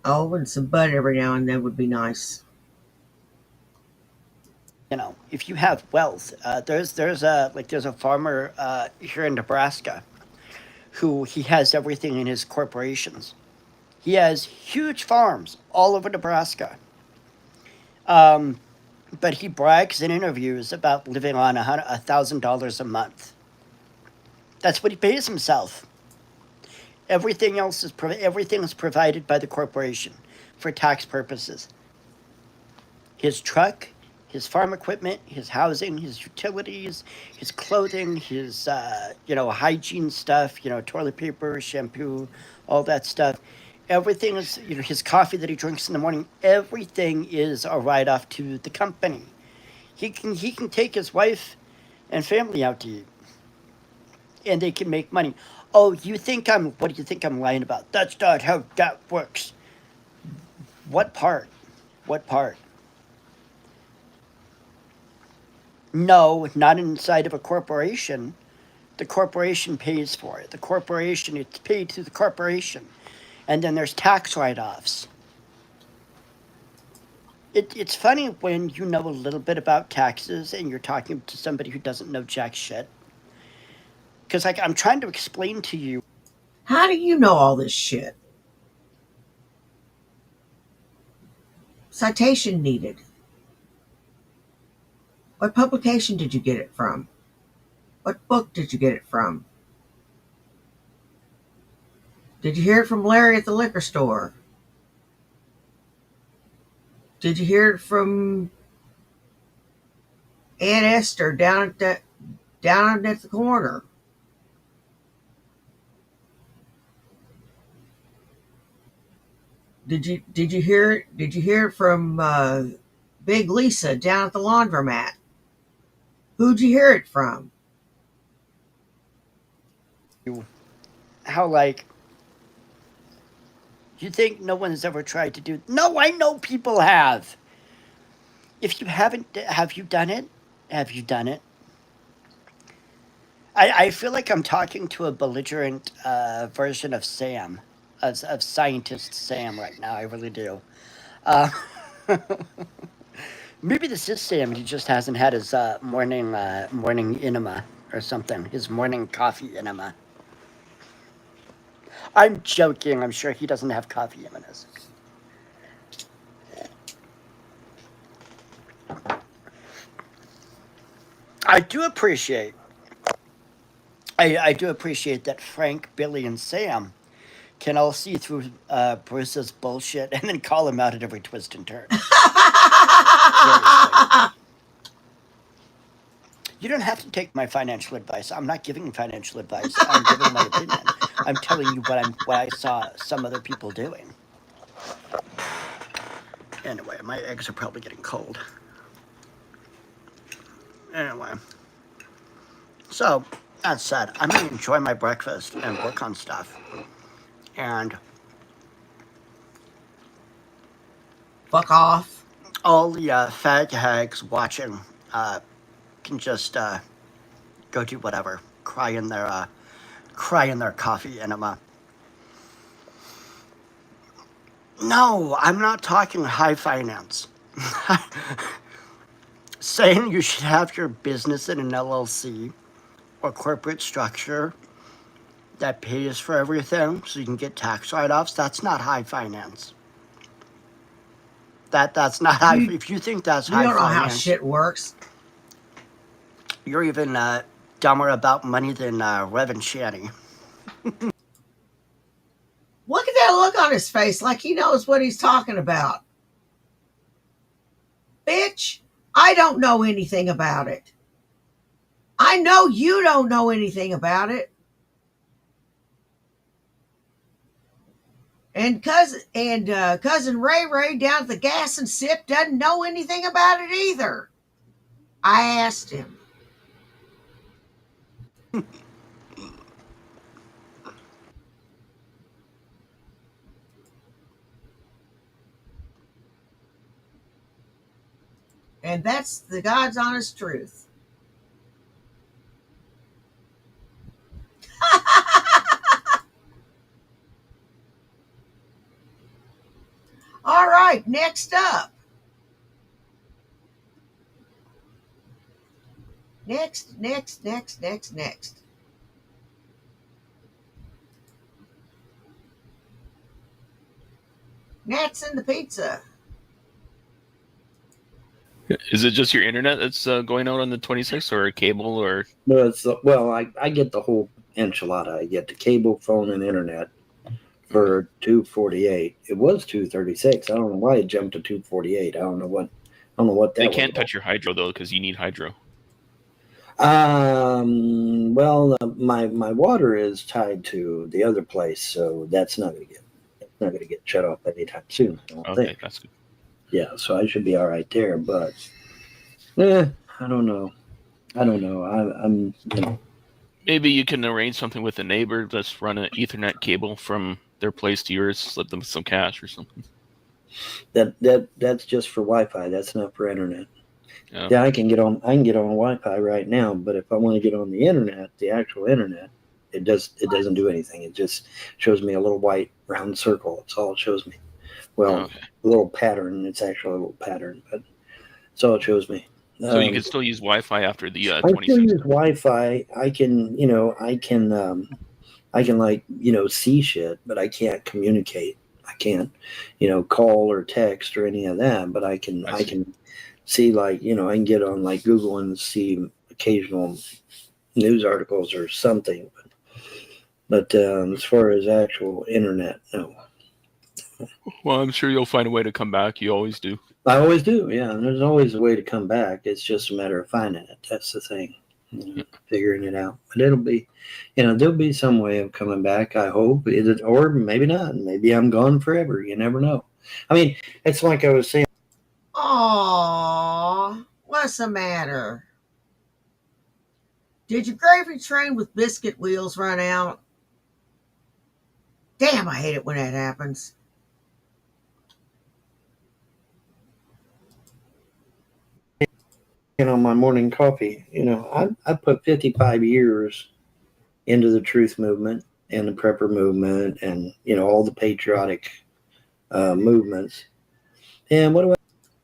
Oh, and some bud every now and then would be nice. know, if you have wealth, there's a farmer here in Nebraska who he has everything in his corporations. He has huge farms all over Nebraska. Um, but he brags in interviews about living on $1,000 a month. That's what he pays himself. Everything is provided by the corporation for tax purposes. His truck, his farm equipment, his housing, his utilities, his clothing, his hygiene stuff, toilet paper, shampoo, all that stuff. Everything is his coffee that he drinks in the morning. Everything is a write off to the company. He can take his wife and family out to eat. and they can make money. Oh, what do you think I'm lying about? That's not how that works. What part? What part? No, not inside of a corporation. The corporation pays for it. The corporation, it's paid to the corporation. And then there's tax write offs. It's funny when you know a little bit about taxes and you're talking to somebody who doesn't know jack shit. Because, like, I'm trying to explain to you. How do you know all this shit? Citation needed. What publication did you get it from? What book did you get it from? Did you hear it from Larry at the liquor store? Did you hear it from Aunt Esther down at the corner? Did you hear it from Big Lisa down at the laundromat? Who'd you hear it from? How, like, you think no one's ever tried to do. No, I know people have. If you haven't, have you done it? Have you done it? I feel like I'm talking to a belligerent version of Sam, of scientist Sam right now. I really do. Uh, maybe this is Sam. He just hasn't had his morning enema or something. His morning coffee enema. I'm joking. I'm sure he doesn't have coffee enemas. I do appreciate. I do appreciate that Frank, Billy, and Sam can all see through Bruce's bullshit and then call him out at every twist and turn. Seriously. You don't have to take my financial advice. I'm not giving financial advice. I'm giving my opinion. I'm telling you what I saw some other people doing. Anyway, my eggs are probably getting cold. Anyway. So, that said, I'm going to enjoy my breakfast and work on stuff. And Fuck off. all the fag hags watching can just go do whatever. Cry in their coffee enema. No, I'm not talking high finance. Saying you should have your business in an LLC or corporate structure that pays for everything so you can get tax write-offs, that's not high finance. That's not high. If you think that's high You don't know how finance, shit works. you're even dumber about money than Rev and Shanny. Look at that look on his face like he knows what he's talking about. Bitch, I don't know anything about it. I know you don't know anything about it. And cousin Ray down at the gas and sip doesn't know anything about it either. I asked him. And that's the God's honest truth. All right, next up. Next. Nats in the pizza. Is it just your internet that's going out on the 26th, or cable, or? No, I get the whole enchilada. I get the cable, phone, and internet for $248. It was $236. I don't know why it jumped to $248. I don't know what that. They can't touch your hydro though, because you need hydro. Well, my water is tied to the other place, so that's not gonna get shut off anytime soon. I don't think. That's good. Yeah, so I should be all right there, but I don't know. I'm Maybe you can arrange something with a neighbor. Just run an Ethernet cable from their place to yours. Slip them some cash or something. That's just for Wi-Fi. That's not for internet. Yeah, I can get on Wi-Fi right now, but if I want to get on the internet, the actual internet, it doesn't do anything. It just shows me a little white round circle. That's all it shows me. Well, Okay. a little pattern. It's actually a little pattern, but that's all it shows me. So you can still use Wi-Fi after the I still 26th. use Wi-Fi. I can see shit, but I can't communicate. I can't, call or text or any of that. But I can see, I can get on like Google and see occasional news articles or something. But as far as actual internet, no. Well, I'm sure you'll find a way to come back. You always do. I always do, yeah. And there's always a way to come back. It's just a matter of finding it. That's the thing, figuring it out. But it'll be, there'll be some way of coming back, I hope. Or maybe not. Maybe I'm gone forever. You never know. I mean, it's like I was saying. Aww, what's the matter? Did your gravy train with biscuit wheels run out? Damn, I hate it when that happens. My morning coffee, I put 55 years into the truth movement and the prepper movement and, all the patriotic movements. And what do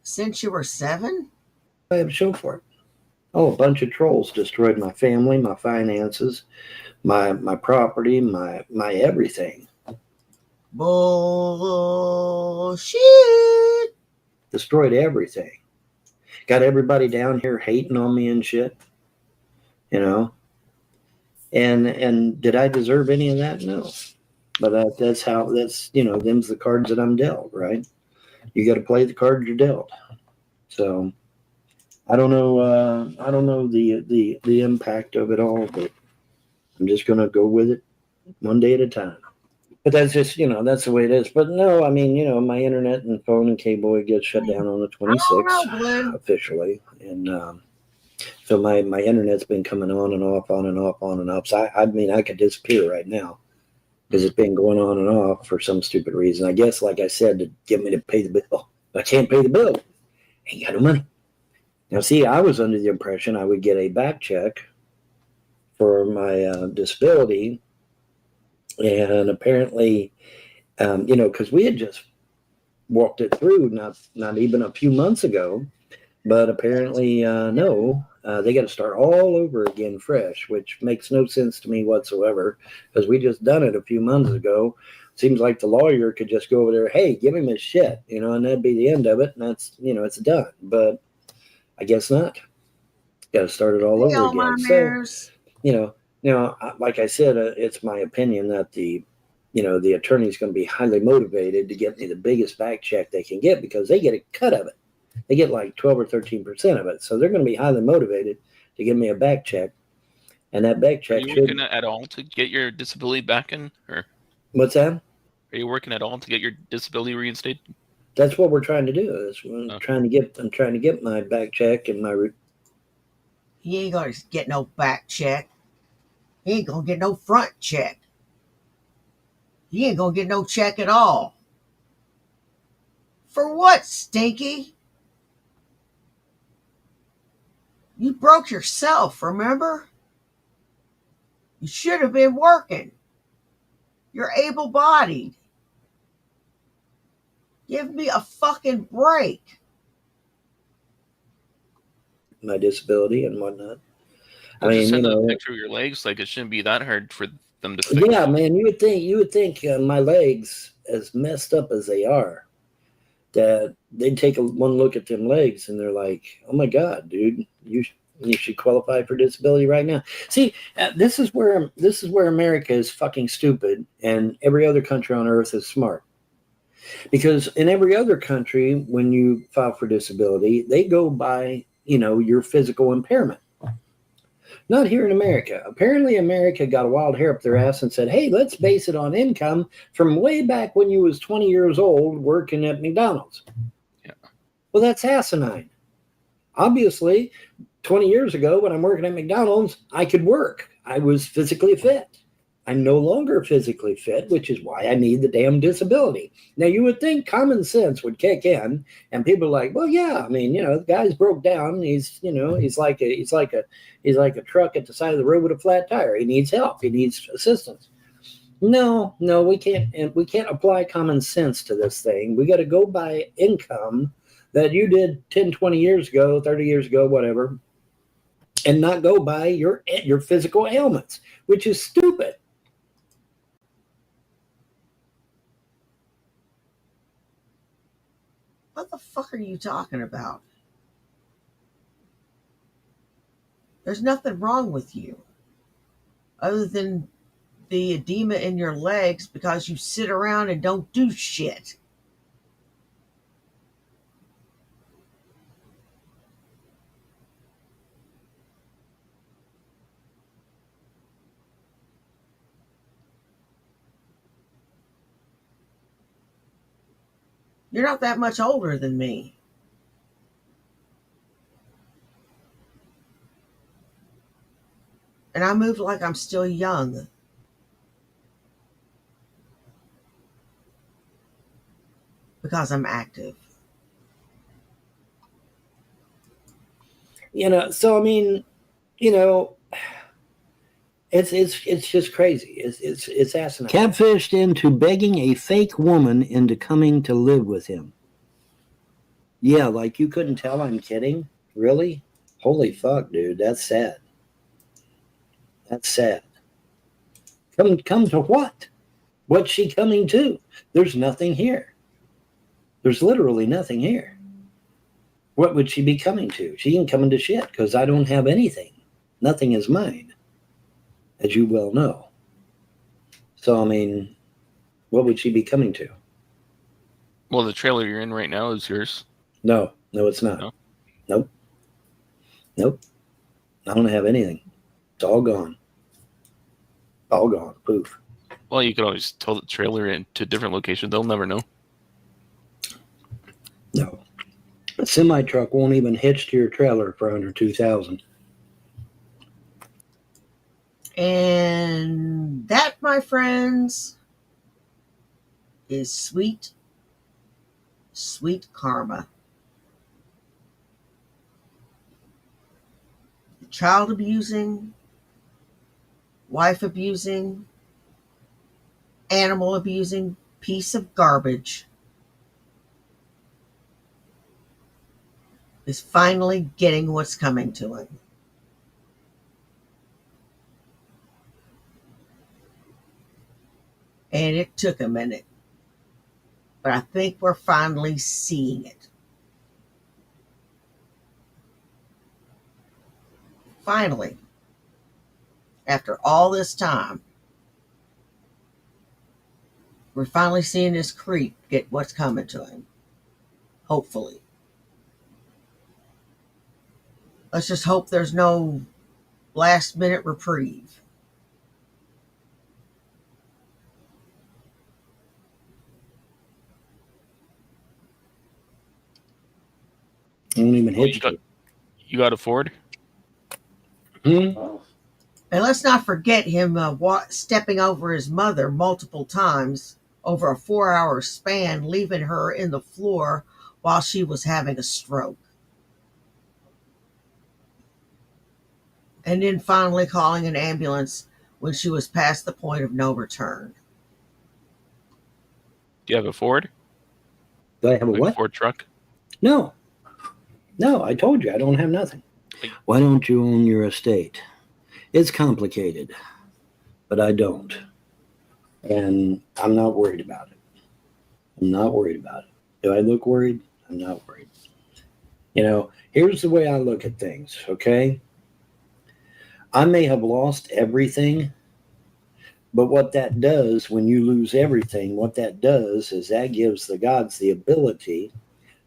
Since you were 7? I have to show for it? Oh, a bunch of trolls destroyed my family, my finances, my property, my everything. Bullshit. Destroyed everything. Got everybody down here hating on me and shit. And did I deserve any of that? No. But that's them's the cards that I'm dealt, right? You got to play the cards you're dealt. So I don't know the impact of it all, but I'm just gonna go with it one day at a time. But that's just, that's the way it is. But no, I mean, my internet and phone and cable, it gets shut down on the 26th officially. And so my internet's been coming on and off, on and off, on and off. So I mean, I could disappear right now because it's been going on and off for some stupid reason. I guess, like I said, to get me to pay the bill. I can't pay the bill. Ain't got no money. Now, see, I was under the impression I would get a back check for my disability. And apparently, because we had just walked it through not even a few months ago, but apparently, no, they got to start all over again fresh, which makes no sense to me whatsoever because we just done it a few months ago. Seems like the lawyer could just go over there, hey, give him his shit, and that'd be the end of it. And that's, it's done. But I guess not. Got to start it all over again. So, now, like I said, it's my opinion that the attorney is going to be highly motivated to get me the biggest back check they can get because they get a cut of it. They get like 12 or 13% of it. So they're going to be highly motivated to give me a back check. And that back check Are you working at all to get your disability back in? Or what's that? Are you working at all to get your disability reinstated? That's what we're trying to do. I'm trying to get my back check and my. He ain't going to get no back check. He ain't going to get no front check. He ain't going to get no check at all. For what, Stinky? You broke yourself, remember? You should have been working. You're able-bodied. Give me a fucking break. My disability and whatnot. I mean, send a picture of your legs. Like, it shouldn't be that hard for them to fix. Yeah, man, you would think my legs, as messed up as they are, that they'd take one look at them legs and they're like, "Oh my God, dude, you should qualify for disability right now." See, this is where America is fucking stupid, and every other country on earth is smart. Because in every other country, when you file for disability, they go by your physical impairment. Not here in America. Apparently, America got a wild hair up their ass and said, hey, let's base it on income from way back when you was 20 years old working at McDonald's. Yeah. Well, that's asinine. Obviously, 20 years ago when I'm working at McDonald's, I could work. I was physically fit. I'm no longer physically fit, which is why I need the damn disability. Now, you would think common sense would kick in, and people are like, well, yeah, I mean, the guy's broke down. He's like a truck at the side of the road with a flat tire. He needs help. He needs assistance. No, we can't apply common sense to this thing. We got to go by income that you did 10, 20 years ago, 30 years ago, whatever, and not go by your physical ailments, which is stupid. What the fuck are you talking about? There's nothing wrong with you other than the edema in your legs because you sit around and don't do shit. You're not that much older than me. And I move like I'm still young. Because I'm active. So I mean, it's just crazy. It's asinine. Catfished into begging a fake woman into coming to live with him. Yeah, like you couldn't tell I'm kidding? Really? Holy fuck, dude. That's sad. That's sad. Come to what? What's she coming to? There's nothing here. There's literally nothing here. What would she be coming to? She ain't coming to shit because I don't have anything. Nothing is mine, as you well know. So, I mean, what would she be coming to? Well, the trailer you're in right now is yours. No, it's not. No? Nope. I don't have anything. It's all gone. All gone. Poof. Well, you could always tow the trailer into a different location. They'll never know. No. A semi-truck won't even hitch to your trailer for under $2,000. And that, my friends, is sweet, sweet karma. The child abusing, wife abusing, animal abusing piece of garbage is finally getting what's coming to him. And it took a minute. But I think we're finally seeing it. Finally. After all this time, we're finally seeing this creep get what's coming to him. Hopefully. Let's just hope there's no last minute reprieve. I won't even hit you. You got a Ford? Hmm? And let's not forget him stepping over his mother multiple times over a 4-hour span, leaving her in the floor while she was having a stroke. And then finally calling an ambulance when she was past the point of no return. Do you have a Ford? Do I have a Like what? A Ford truck? No, I told you I don't have nothing. Why don't you own your estate? It's complicated, but I don't. And I'm not worried about it. I'm not worried about it. Do I look worried? I'm not worried. Here's the way I look at things, okay? I may have lost everything, but what that does when you lose everything, what that does is that gives the gods the ability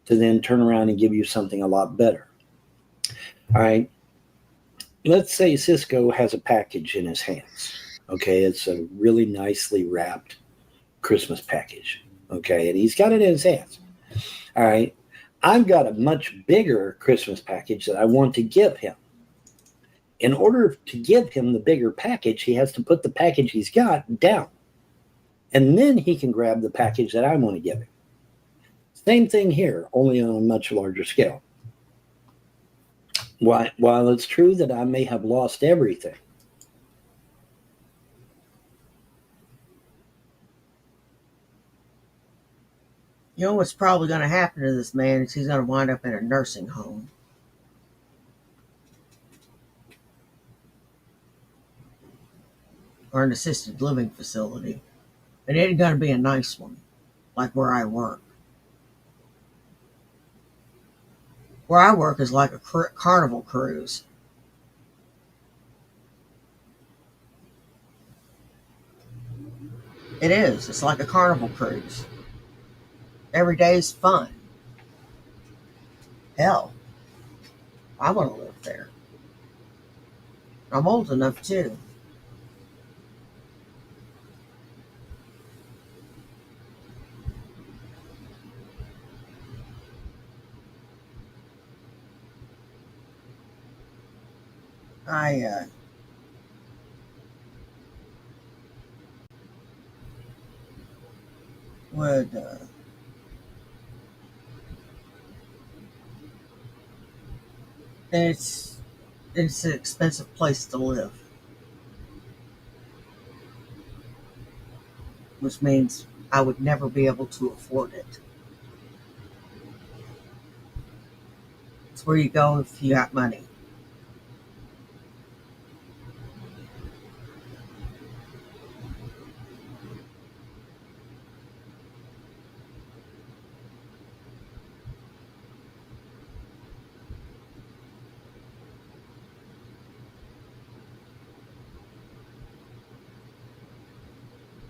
to then turn around and give you something a lot better. All right. Let's say Cisco has a package in his hands. Okay. It's a really nicely wrapped Christmas package. Okay. And he's got it in his hands. All right. I've got a much bigger Christmas package that I want to give him. In order to give him the bigger package, he has to put the package he's got down. And then he can grab the package that I want to give him. Same thing here, only on a much larger scale. While it's true that I may have lost everything, You know what's probably going to happen to this man is he's going to wind up in a nursing home. Or an assisted living facility. It ain't going to be a nice one, like where I work. Where I work is like a carnival cruise. It is. It's like a carnival cruise. Every day is fun. Hell, I want to live there. I'm old enough too. I would it's an expensive place to live, which means I would never be able to afford it. It's where you go if you got money.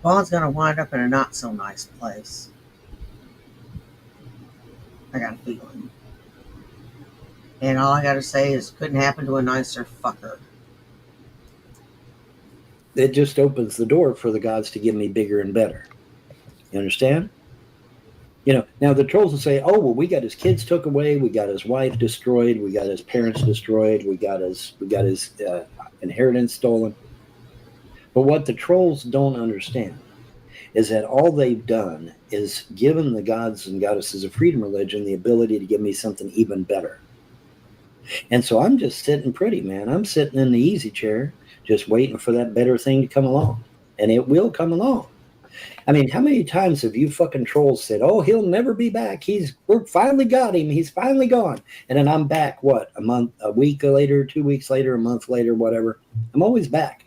Vaughn's gonna wind up in a not so nice place. I got a feeling. And all I gotta say is couldn't happen to a nicer fucker. it just opens the door for the gods to give me bigger and better. You understand? Now the trolls will say, oh, well, we got his kids took away, we got his wife destroyed, we got his parents destroyed, we got his inheritance stolen. But what the trolls don't understand is that all they've done is given the gods and goddesses of freedom religion the ability to give me something even better. And so I'm just sitting pretty, man. I'm sitting in the easy chair, just waiting for that better thing to come along. And it will come along. I mean, how many times have you fucking trolls said, oh, he'll never be back. We finally got him. He's finally gone. And then I'm back, what, a week later, 2 weeks later, a month later, whatever. I'm always back.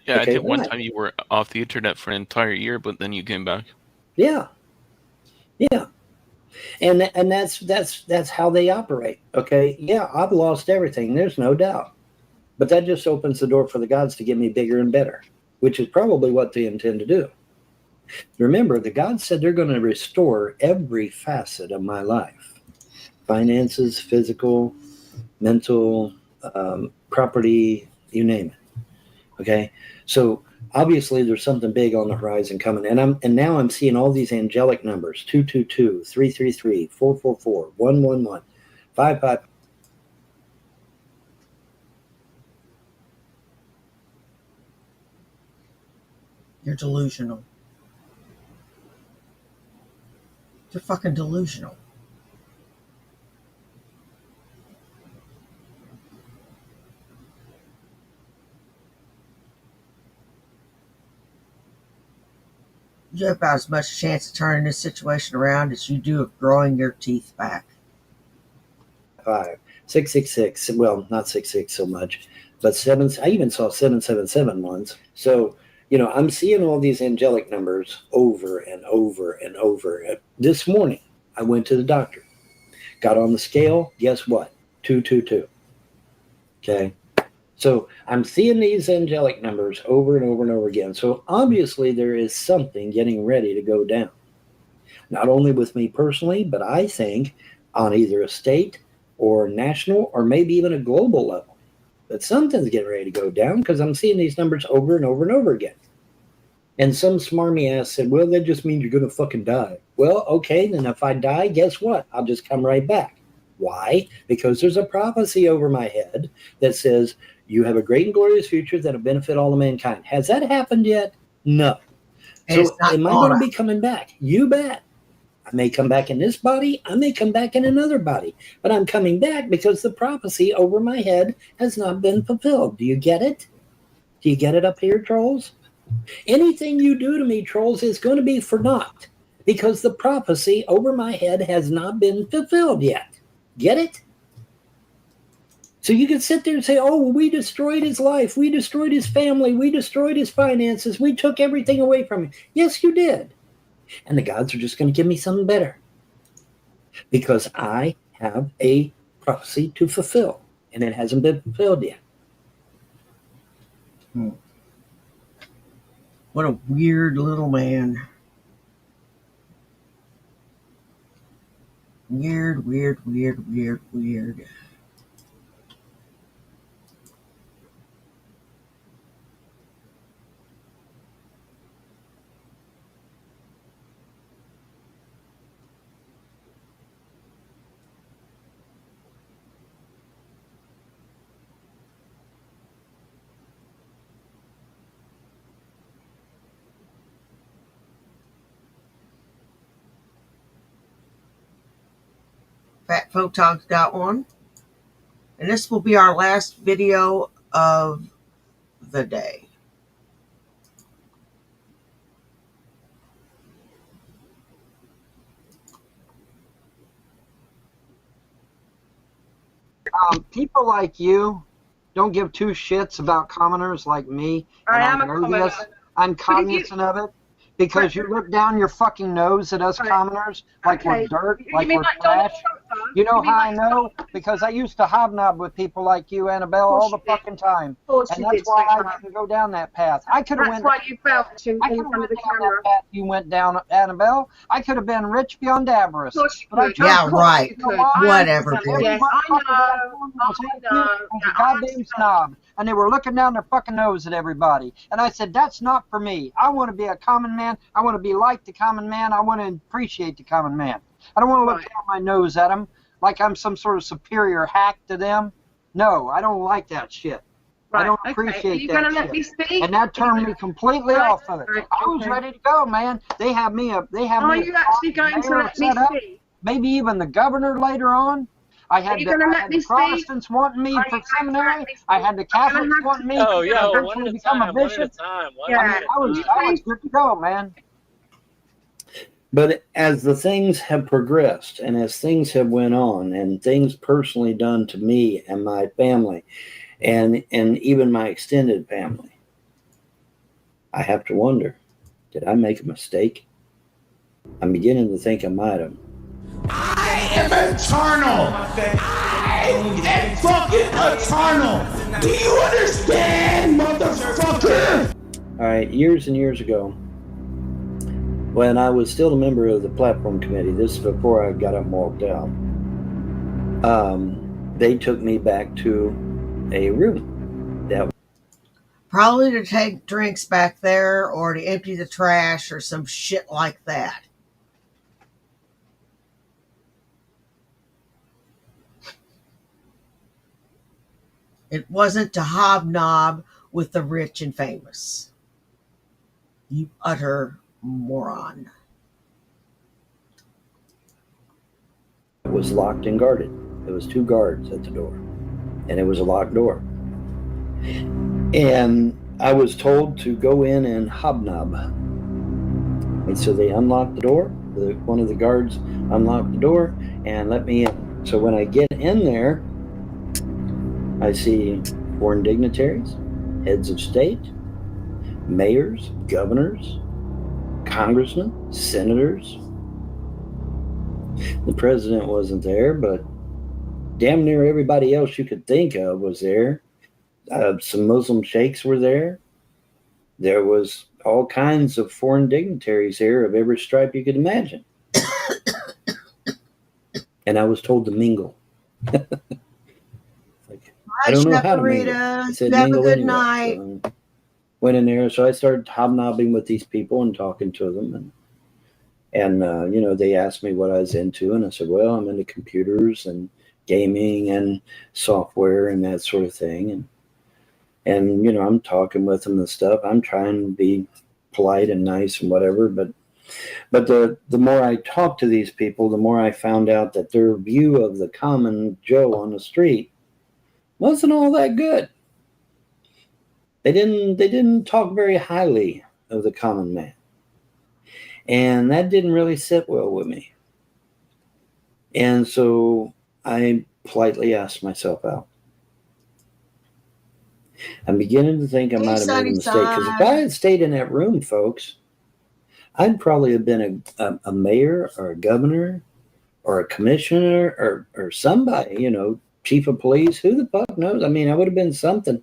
Yeah, Okay, I think one why? time you were off the internet for an entire year, but then you came back. Yeah. And that's how they operate. Okay. Yeah, I've lost everything. There's no doubt. But that just opens the door for the gods to get me bigger and better, which is probably what they intend to do. Remember, the gods said they're going to restore every facet of my life. Finances, physical, mental, property, you name it. Okay. So obviously there's something big on the horizon coming. And now I'm seeing all these angelic numbers: 222, 333, 444, 111, 55. You're delusional. You're fucking delusional. You have about as much chance of turning this situation around as you do of growing your teeth back. 666, well, not 66 so much, but I even saw 777 once. So, I'm seeing all these angelic numbers over and over and over. This morning, I went to the doctor, got on the scale. Guess what? 222. Okay. So I'm seeing these angelic numbers over and over and over again. So obviously there is something getting ready to go down. Not only with me personally, but I think on either a state or national or maybe even a global level. But something's getting ready to go down because I'm seeing these numbers over and over and over again. And some smarmy ass said, well, that just means you're going to fucking die. Well, okay, then if I die, guess what? I'll just come right back. Why? Because there's a prophecy over my head that says You have a great and glorious future that'll benefit all of mankind. Has that happened yet? No. And it's So not am I thought going to out. be coming back? You bet. I may come back in this body. I may come back in another body. But I'm coming back because the prophecy over my head has not been fulfilled. Do you get it? Do you get it up here, trolls? Anything you do to me, trolls, is going to be for naught because the prophecy over my head has not been fulfilled yet. Get it? So you can sit there and say, oh, we destroyed his life. We destroyed his family. We destroyed his finances. We took everything away from him. Yes, you did. And the gods are just going to give me something better because I have a prophecy to fulfill and it hasn't been fulfilled yet. What a weird little man. Weird. Fat Photog's got one. And this will be our last video of the day. People like you don't give two shits about commoners like me. I am a know commoner. this. I'm cognizant of it because you look down your fucking nose at us commoners like we're dirt, like we're trash. You know how I know? Because I used to hobnob with people like you, Annabelle, all the fucking time. And that's why I didn't go down that path. I could have went. That's why you felt in I could front of the down camera. that path you went down, Annabelle. I could have been rich beyond avarice. Of course you But I could. chose Yeah, Of course right. you could. Whatever, I bitch. Yes, I know. was a goddamn snob, and they were looking down their fucking nose at everybody. And I said, that's not for me. I want to be a common man. I want to be like the common man. I want to appreciate the common man. I don't want to look down my nose at them like I'm some sort of superior hack to them. No, I don't like that shit. I don't appreciate Are you that going to let shit. me speak? And that turned me completely off of it. Right, I was okay. ready to go, man. They have me up. They have Are me. you actually going to let me set up. speak? Maybe even the governor later on. I had, you gonna let me the speak? Protestants wanting me Are for you going to seminary. let me I had the Catholics have to- wanting me Oh, to yo, one eventually at a become time, a one at a bishop. time. Yeah. I was good to go, man. But as the things have progressed and as things have went on and things personally done to me and my family and even my extended family, I have to wonder, did I make a mistake? I'm beginning to think I might have. I am eternal. I am fucking eternal. Do you understand, motherfucker? All right, years and years ago, when I was still a member of the platform committee, this is before I got up and walked out, they took me back to a room that Probably to take drinks back there or to empty the trash or some shit like that. It wasn't to hobnob with the rich and famous. You utter moron. was locked and guarded. There was 2 guards at the door, and it was a locked door. And I was told to go in and hobnob. And so they unlocked the door. One of the guards unlocked the door and let me in. So when I get in there, I see foreign dignitaries, heads of state, mayors, governors, congressmen, senators. The president wasn't there, but damn near everybody else you could think of was there. Some Muslim sheikhs were there. There was all kinds of foreign dignitaries here of every stripe you could imagine. And I was told to mingle. I don't know how to mingle. I said, have a mingle good anyway. night. So I went in there, so I started hobnobbing with these people and talking to them, and they asked me what I was into, and I said, well, I'm into computers and gaming and software and that sort of thing. And And, you know, I'm talking with them and stuff. I'm trying to be polite and nice and whatever. But the more I talked to these people, the more I found out that their view of the common Joe on the street wasn't all that good. They didn't talk very highly of the common man. And that didn't really sit well with me. And so I politely asked myself out. I'm beginning to think I might have made a mistake. Because if I had stayed in that room, folks, I'd probably have been a mayor or a governor or a commissioner or somebody, you know, chief of police. Who the fuck knows? I mean, I would have been something.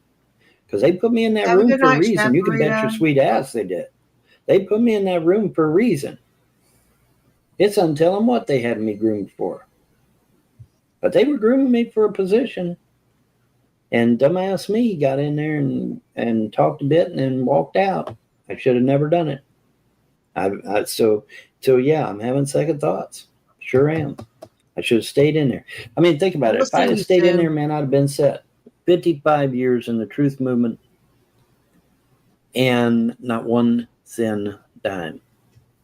Because they put me in that room for a reason. You can bet your sweet ass they did. They put me in that room for a reason. It's until them what they had me groomed for. But they were grooming me for a position. And dumbass me got in there and talked a bit and then walked out. I should have never done it. So yeah, I'm having second thoughts. Sure am. I should have stayed in there. I mean, think about it. If I had stayed in there, man, I'd have been set. 55 years in the truth movement and not one thin dime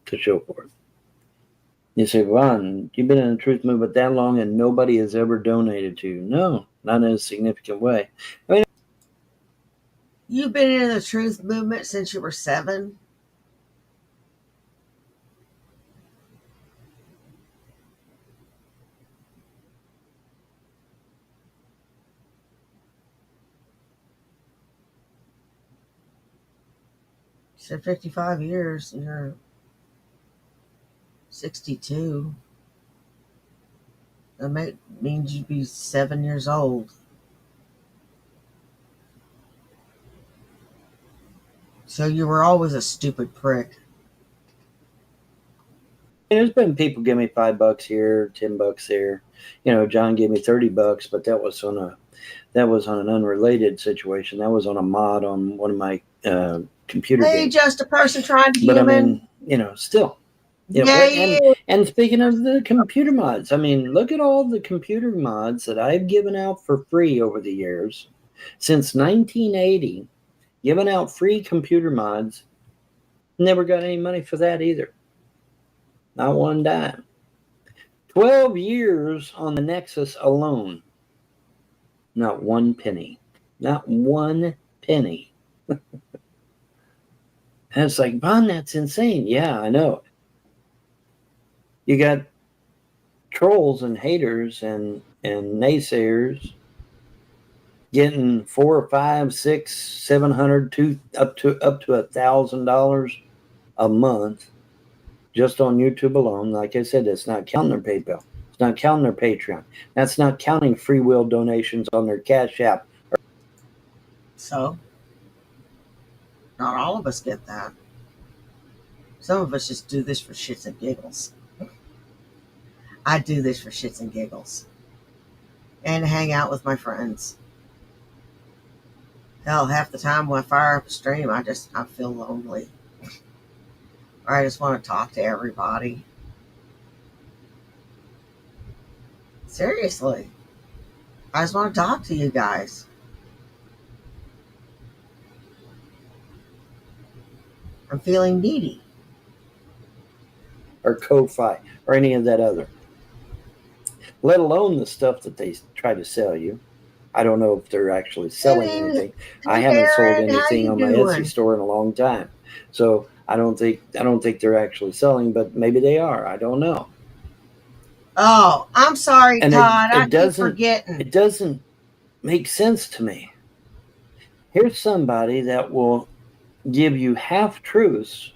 to show for it. You say, Ron, you've been in the truth movement that long and nobody has ever donated to you. No, not in a significant way. I mean, you've been in the truth movement since you were 7? So 55 years, you're 62. That means you'd be 7 years old. So you were always a stupid prick. There's been people give me $5 here, $10 there. You know, John gave me $30, but that was on an unrelated situation. That was on a mod on one of my computer games. Just a person trying to But I human. mean, you know, still. You know, and speaking of the computer mods, I mean, look at all the computer mods that I've given out for free over the years. Since 1980, given out free computer mods. Never got any money for that either. Not one dime. 12 years on the Nexus alone. Not one penny. Not one penny. And it's like, Bon, that's insane. Yeah, I know. You got trolls and haters and naysayers getting $400 or $500, $600, $700, up to $1,000 a month just on YouTube alone. Like I said, it's not counting their PayPal. It's not counting their Patreon. That's not counting free will donations on their Cash App. So, not all of us get that. Some of us just do this for shits and giggles. I do this for shits and giggles. And hang out with my friends. Hell, half the time when I fire up a stream, I feel lonely. Or I just want to talk to everybody. Seriously. I just want to talk to you guys. I'm feeling needy. Or Ko-Fi. Or any of that other. Let alone the stuff that they try to sell you. I don't know if they're actually selling anything. I haven't sold anything on my Etsy store in a long time. So I don't think they're actually selling, but maybe they are. I don't know. Oh, I'm sorry, and Todd. I keep forgetting. It doesn't make sense to me. Here's somebody that will give you half truths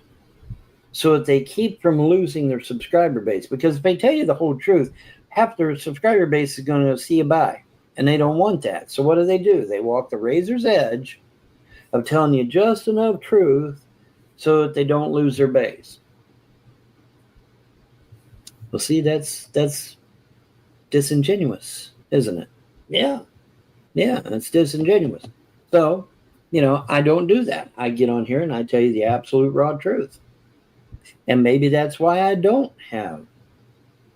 so that they keep from losing their subscriber base. Because if they tell you the whole truth, half their subscriber base is going to see you buy. And they don't want that. So what do? They walk the razor's edge of telling you just enough truth so that they don't lose their base. Well, see, that's disingenuous, isn't it? Yeah, it's disingenuous. So, I don't do that. I get on here and I tell you the absolute raw truth. And maybe that's why I don't have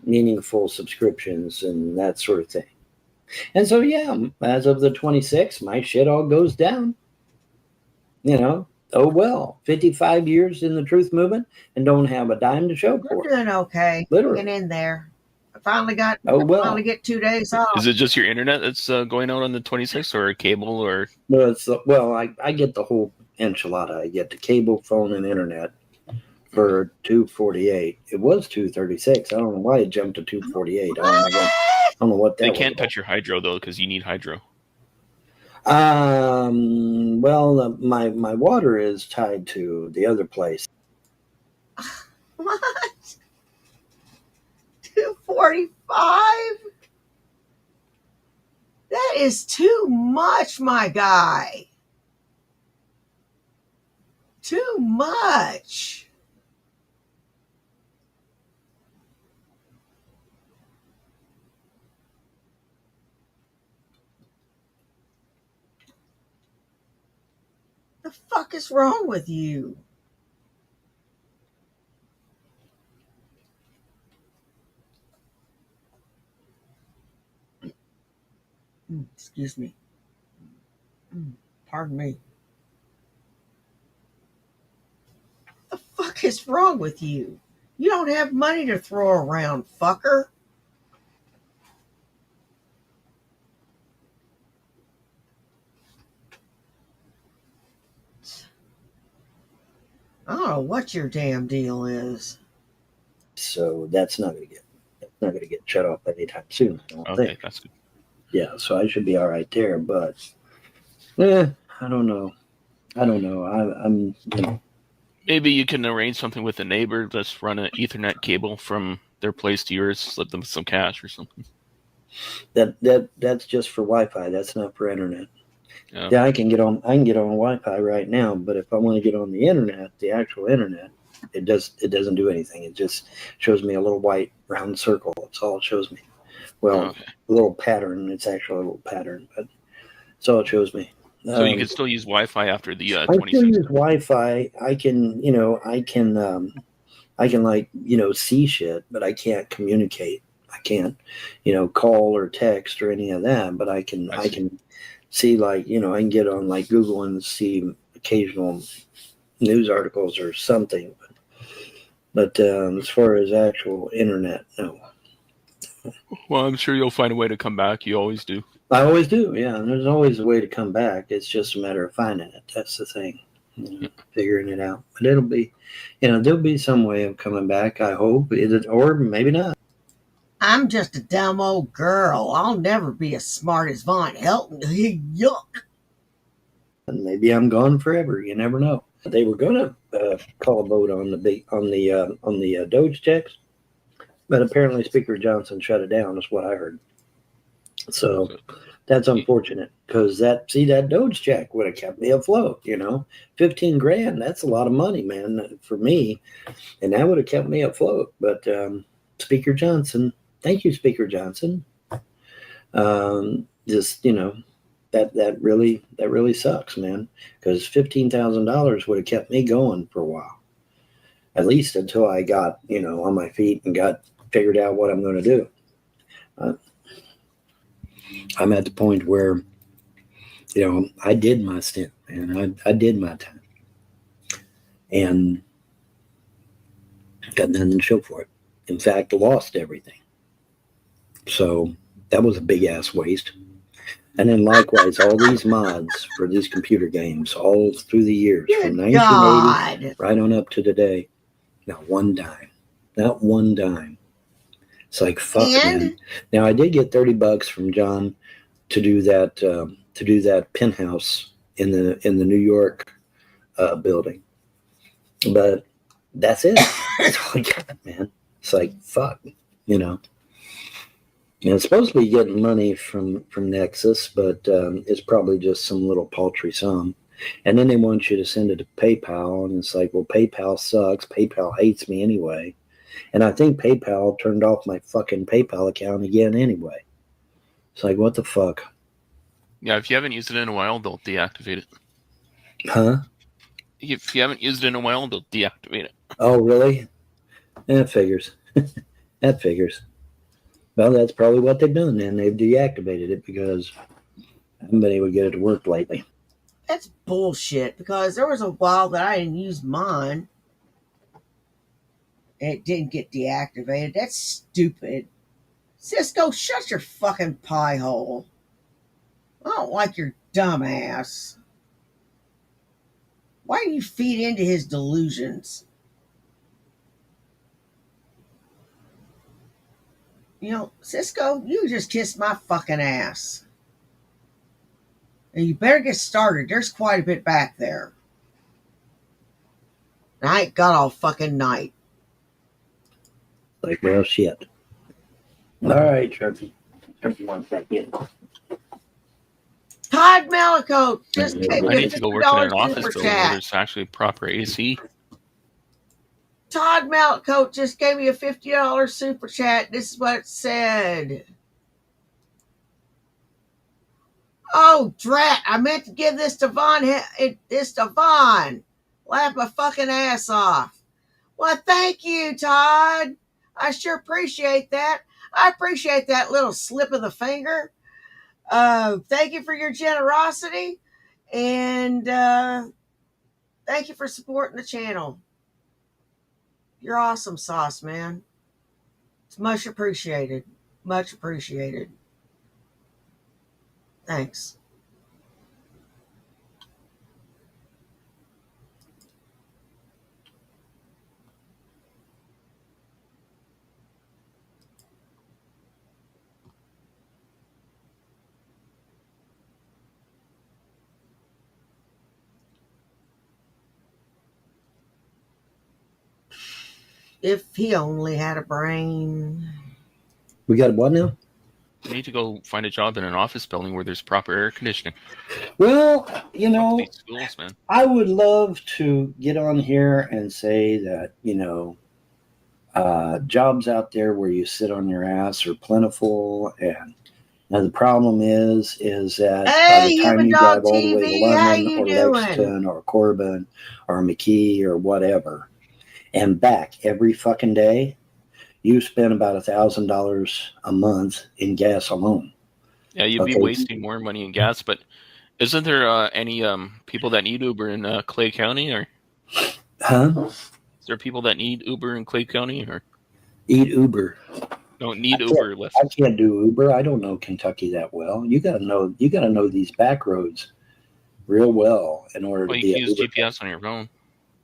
meaningful subscriptions and that sort of thing. And so, yeah, as of the 26th, my shit all goes down. You know, oh well, 55 years in the truth movement and don't have a dime to show You're for it. doing okay. Literally. Hanging in there. I finally got. Oh well. Finally get 2 days off. Is it just your internet that's going out on the 26th, or cable, or? No, it's well, I get the whole enchilada. I get the cable, phone, and internet for $248. It was $236. I don't know why it jumped to $248. I don't know what that They was can't about. touch your hydro though, because you need hydro. Well, my water is tied to the other place. What? 245? That is too much, my guy. Too much. The fuck is wrong with you? Excuse me. Pardon me. The fuck is wrong with you? You don't have money to throw around, fucker. I don't know what your damn deal is. So that's not gonna get shut off anytime soon. I don't Okay, think. that's good. Yeah, so I should be all right there. But I don't know. I'm you know, Maybe you can arrange something with a neighbor. Just run an Ethernet cable from their place to yours. Slip them some cash or something. that's just for Wi-Fi. That's not for internet. Yeah. Yeah, I can get on Wi-Fi right now, but if I want to get on the internet, the actual internet, it doesn't do anything. It just shows me a little white round circle. That's all it shows me. Well, Okay. a little pattern. It's actually a little pattern, but that's all it shows me. So you can still use Wi-Fi after the I still 26th. use Wi-Fi. I can like, see shit, but I can't communicate. I can't, call or text or any of that, but I can see, like, I can get on like Google and see occasional news articles or something. But as far as actual internet, no. Well, I'm sure you'll find a way to come back. You always do. I always do, yeah. And there's always a way to come back. It's just a matter of finding it. That's the thing, figuring it out. But it'll be, there'll be some way of coming back. I hope, or maybe not. I'm just a dumb old girl. I'll never be as smart as Von Helton. Yuck. And maybe I'm gone forever. You never know. They were going to call a vote on the Doge checks, but apparently Speaker Johnson shut it down. Is what I heard. So that's unfortunate, because that Doge check would have kept me afloat. $15,000. That's a lot of money, man, for me, and that would have kept me afloat. But Speaker Johnson, thank you, Speaker Johnson. Just that really sucks, man, because $15,000 would have kept me going for a while, at least until I got on my feet and got figured out what I'm going to do. I'm at the point where, I did my stint, man. I did my time, and got nothing to show for it. In fact, lost everything. So that was a big ass waste. And then likewise, all these mods for these computer games, all through the years, from 1980 right on up to today, not one dime. Not one dime. It's like, fuck, man. Now I did get $30 from John to do that penthouse in the New York building, but that's it. That's all I got, man. It's like, fuck, And it's supposed to be getting money from Nexus, but it's probably just some little paltry sum. And then they want you to send it to PayPal, and it's like, well, PayPal sucks. PayPal hates me anyway. And I think PayPal turned off my fucking PayPal account again anyway. It's like, what the fuck? Yeah, if you haven't used it in a while, they'll deactivate it. Huh? If you haven't used it in a while, they'll deactivate it. Oh, really? That figures. That figures. Well, that's probably what they've done, and they've deactivated it because I haven't been able to get it to work lately. That's bullshit because there was a while that I didn't use mine and it didn't get deactivated. That's stupid. Cisco, shut your fucking pie hole. I don't like your dumb ass. Why do you feed into his delusions? You know, Cisco, you just kissed my fucking ass. And you better get started. There's quite a bit back there. And I ain't got all fucking night. Like, well, shit. All right, Chirpy. Chirpy wants back in. Todd Malico just I gave I me a need to go work in an $50 office super building where chat. there's actually proper AC. Todd Malico just gave me a $50 super chat. This is what it said. Oh, drat. I meant to give this to Vaughn. Laugh my fucking ass off. Well, thank you, Todd. I sure appreciate that. I appreciate that little slip of the finger. Thank you for your generosity. And thank you for supporting the channel. You're awesome, Sauce, man. It's much appreciated. Much appreciated. Thanks. If he only had a brain. We got one now? I need to go find a job in an office building where there's proper air conditioning. Well, you know, These schools, man. I would love to get on here and say that, you know, jobs out there where you sit on your ass are plentiful. And now the problem is that by Hey, the time Human you Dog drive all the way to TV, how London you or doing? Lexington or Corbin or McKee or whatever and back every fucking day, you spend about $1,000 a month in gas alone. Yeah, you'd be Okay. wasting more money in gas, but isn't there any people that need Uber in Clay County, or Huh? is there people that need Uber in Clay County, or Eat Uber. don't need I Uber I lift? can't do Uber. I don't know Kentucky that well. You gotta know these back roads real well in order Well, to you be can a use Uber. GPS on your phone.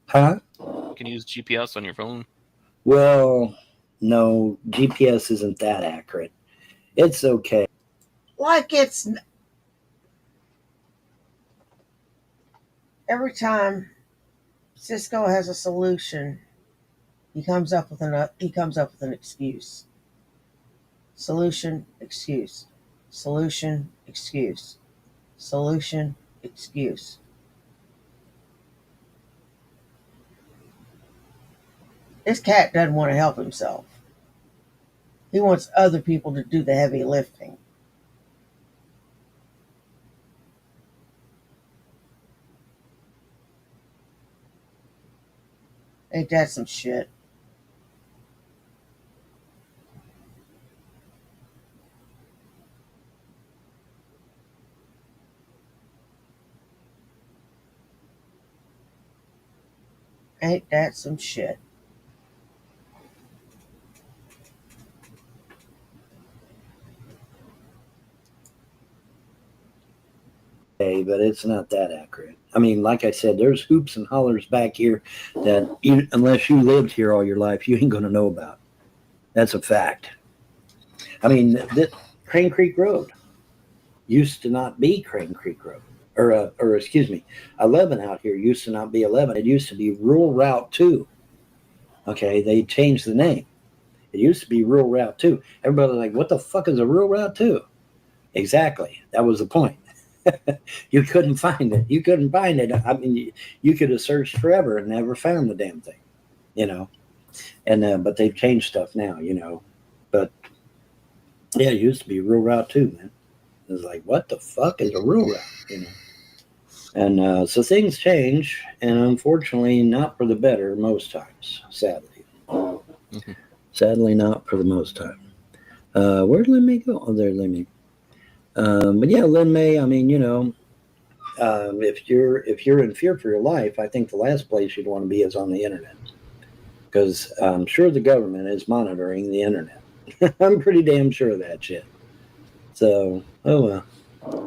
Huh? You can use GPS on your phone. Well, no, GPS isn't that accurate. It's okay. Like it's every time Cisco has a solution, he comes up with an excuse. Solution, excuse. Solution, excuse. Solution, excuse. This cat doesn't want to help himself. He wants other people to do the heavy lifting. Ain't that some shit? Ain't that some shit? But it's not that accurate. I mean, like I said, there's hoops and hollers back here that unless you lived here all your life, you ain't going to know about. That's a fact. I mean, Crane Creek Road used to not be Crane Creek Road. Or excuse me, 11 out here used to not be 11. It used to be Rural Route 2. Okay, they changed the name. It used to be Rural Route 2. Everybody's like, what the fuck is a Rural Route 2? Exactly. That was the point. You couldn't find it. You couldn't find it. I mean, you could have searched forever and never found the damn thing, you know. And but they've changed stuff now, you know. But yeah, it used to be Rural Route 2, man. It was like, what the fuck is a rural route, you know? And so things change, and unfortunately, not for the better most times. Sadly, sadly, not for the most time. Where'd Lin May go? Oh, there's Lin May. But yeah, Lin May, I mean, you know, if you're in fear for your life, I think the last place you'd want to be is on the internet, because I'm sure the government is monitoring the internet. I'm pretty damn sure of that shit. So, oh well.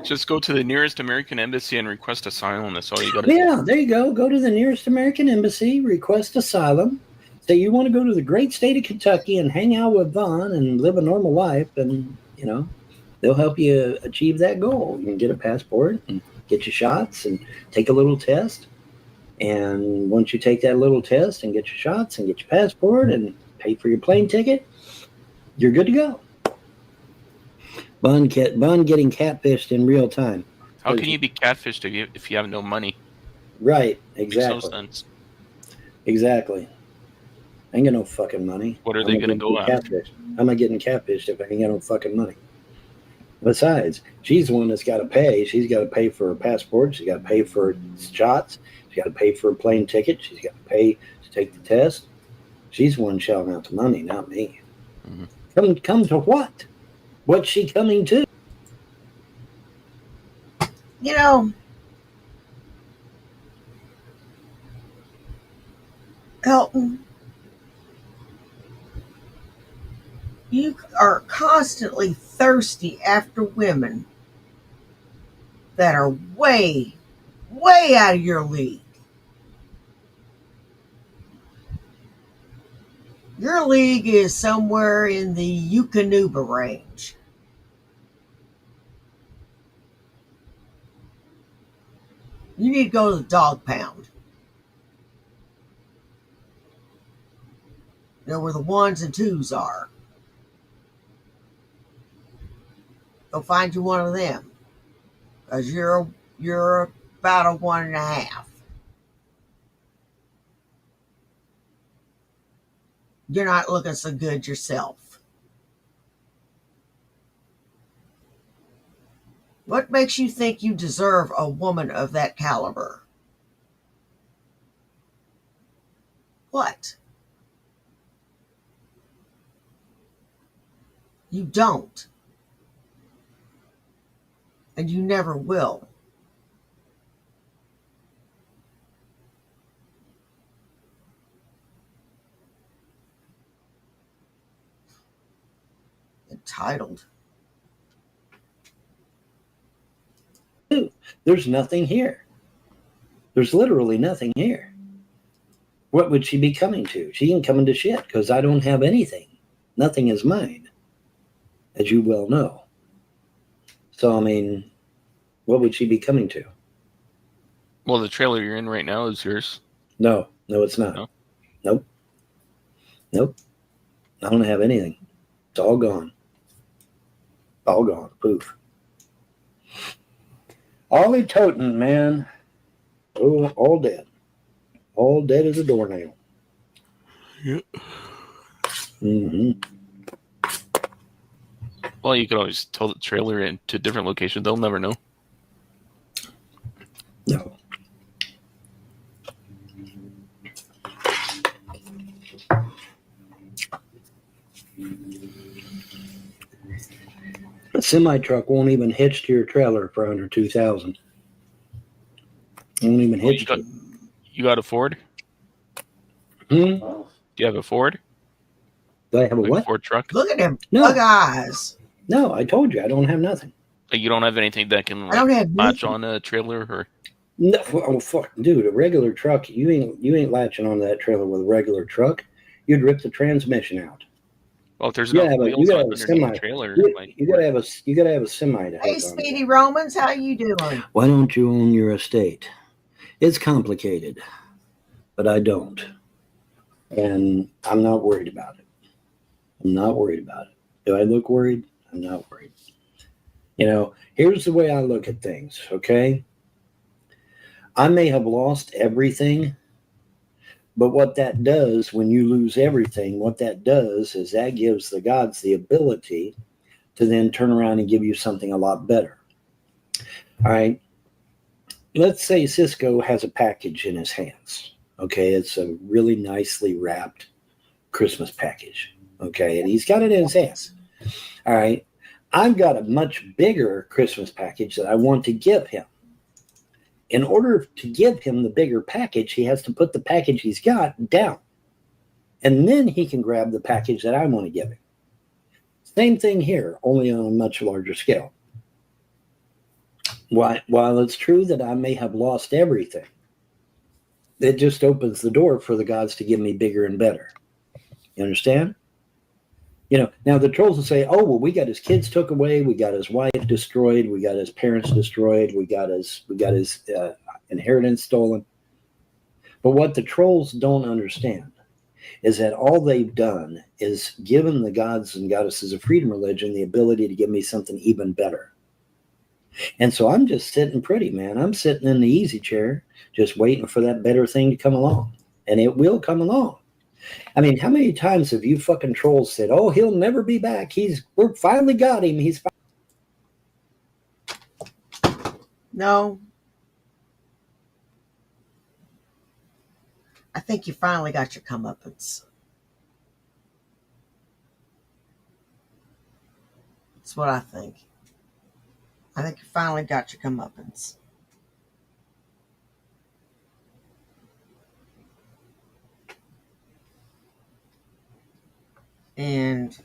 Just go to the nearest American embassy and request asylum. That's all you got to do. Yeah, there you go. Go to the nearest American embassy, request asylum. Say you want to go to the great state of Kentucky and hang out with Vaughn and live a normal life, and they'll help you achieve that goal. You can get a passport and get your shots and take a little test. And once you take that little test and get your shots and get your passport and pay for your plane ticket, you're good to go. Bun getting catfished in real time. How can you be catfished if you have no money? Right, Makes exactly. no sense. Exactly. I ain't got no fucking money. What are they going to go after? How am I getting catfished if I ain't got no fucking money? Besides, she's the one that's got to pay. She's got to pay for her passport. She's got to pay for her shots. She's got to pay for a plane ticket. She's got to pay to take the test. She's the one shelling out the money, not me. Mm-hmm. Come to what? What's she coming to? Elton, you are constantly thirsty after women that are way, way out of your league. Your league is somewhere in the Eukanuba range. You need to go to the dog pound. Where the ones and twos are. Go find you one of them. Because you're about a 1.5. You're not looking so good yourself. What makes you think you deserve a woman of that caliber? What? You don't. And you never will. Entitled. There's nothing here. There's literally nothing here. What would she be coming to? She ain't coming to shit because I don't have anything. Nothing is mine, as you well know. So, I mean, what would she be coming to? Well, the trailer you're in right now is yours. No, it's not. No? Nope. I don't have anything. It's all gone. All gone. Poof. Ollie Toten, man. Oh, all dead. All dead as a doornail. Yep. Mm-hmm. Well, you could always tell the trailer into a different location. They'll never know. No. A semi-truck won't even hitch to your trailer for under $2,000. Won't even hitch. You got a Ford? Do you have a Ford? Do I have a what? Ford truck? Look at them No. bug eyes. No, I told you I don't have nothing. You don't have anything that can latch on a trailer, or? No, oh fuck, dude! A regular truck, you ain't latching on that trailer with a regular truck. You'd rip the transmission out. Well, if there's no wheels on underneath the trailer, you gotta have a semi to. Hey, Speedy Romans, how you doing? Why don't you own your estate? It's complicated, but I don't, and I'm not worried about it. I'm not worried about it. Do I look worried? I'm not worried. Here's the way I look at things, okay? I may have lost everything, but what that does when you lose everything, what that does is that gives the gods the ability to then turn around and give you something a lot better. All right? Let's say Cisco has a package in his hands, okay? It's a really nicely wrapped Christmas package, okay? And he's got it in his hands. All right? I've got a much bigger Christmas package that I want to give him. In order to give him the bigger package, he has to put the package he's got down. And then he can grab the package that I want to give him. Same thing here, only on a much larger scale. While it's true that I may have lost everything, it just opens the door for the gods to give me bigger and better. You understand? Now the trolls will say, oh, well, we got his kids took away, we got his wife destroyed, we got his parents destroyed, we got his inheritance stolen. But what the trolls don't understand is that all they've done is given the gods and goddesses of freedom religion the ability to give me something even better. And so I'm just sitting pretty, man. I'm sitting in the easy chair, just waiting for that better thing to come along. And it will come along. I mean, how many times have you fucking trolls said, oh, he'll never be back. We finally got him. No. I think you finally got your comeuppance. That's what I think. I think you finally got your comeuppance. And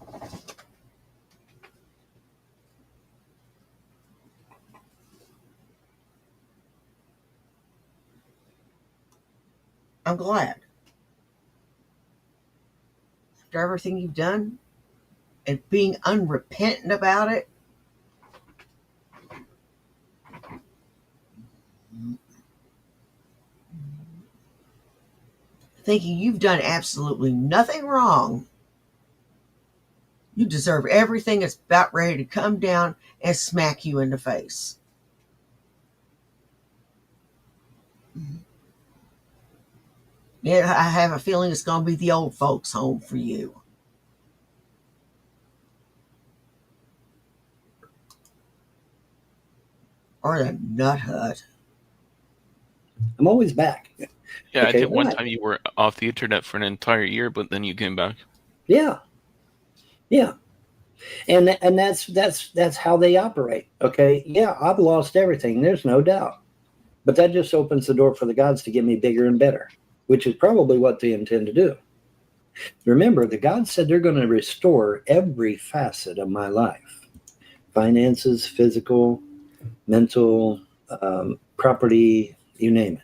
I'm glad. After everything you've done and being unrepentant about it, thinking you've done absolutely nothing wrong, you deserve everything that's about ready to come down and smack you in the face. Yeah, I have a feeling it's going to be the old folks' home for you. Or the nut hut. I'm always back. Yeah, I Okay, think one what? time you were off the internet for an entire year, but then you came back. Yeah. And that's how they operate. Okay. Yeah, I've lost everything. There's no doubt. But that just opens the door for the gods to get me bigger and better, which is probably what they intend to do. Remember, the gods said they're going to restore every facet of my life. Finances, physical, mental, property, you name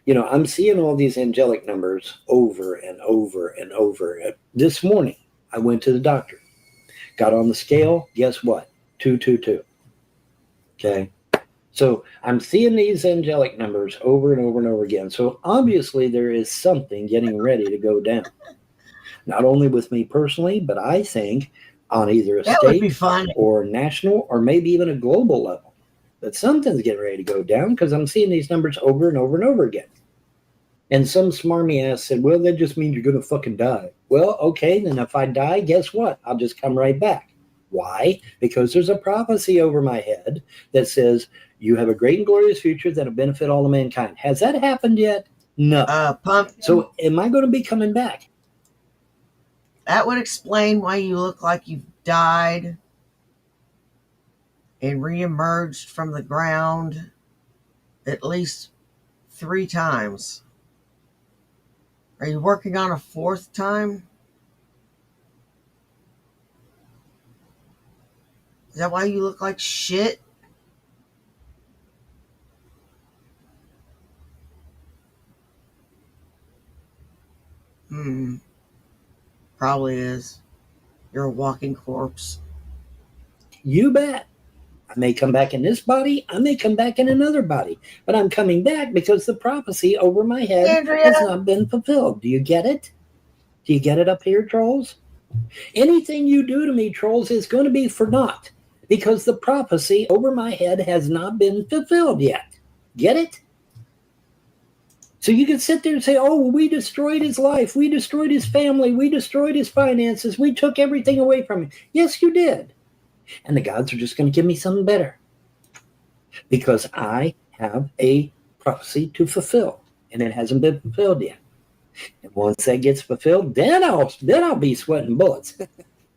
it. I'm seeing all these angelic numbers over and over and over. This morning, I went to the doctor. Got on the scale, guess what? 222. Okay. So I'm seeing these angelic numbers over and over and over again. So obviously there is something getting ready to go down. Not only with me personally, but I think on either a That would be state fun. or national or maybe even a global level. But something's getting ready to go down because I'm seeing these numbers over and over and over again. And some smarmy ass said, well, that just means you're going to fucking die. Well, okay, then if I die, guess what? I'll just come right back. Why? Because there's a prophecy over my head that says you have a great and glorious future that'll benefit all of mankind. Has that happened yet? No. Pumpkin. So am I going to be coming back? That would explain why you look like you've died and reemerged from the ground at least 3 times. Are you working on a 4th time? Is that why you look like shit? Probably is. You're a walking corpse. You bet. I may come back in this body. I may come back in another body. But I'm coming back because the prophecy over my head Andrea. has not been fulfilled. Do you get it? Do you get it up here, trolls? Anything you do to me, trolls, is going to be for naught because the prophecy over my head has not been fulfilled yet. Get it? So you can sit there and say, oh, well, we destroyed his life. We destroyed his family. We destroyed his finances. We took everything away from him. Yes, you did. And the gods are just going to give me something better because I have a prophecy to fulfill and it hasn't been fulfilled yet. And once that gets fulfilled, then I'll be sweating bullets.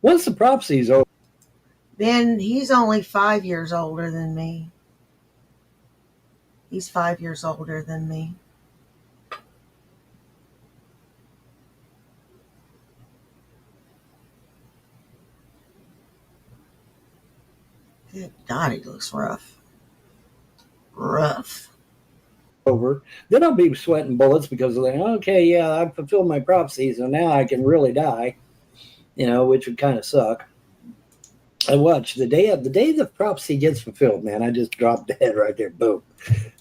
Once the prophecy's over. Then he's only 5 years older than me. He's 5 years older than me. Good God, he looks rough. Rough. Over, then I'll be sweating bullets because of okay, yeah, I've fulfilled my prophecy, so now I can really die, which would kind of suck. I watch the day the prophecy gets fulfilled, man. I just drop dead right there, boom,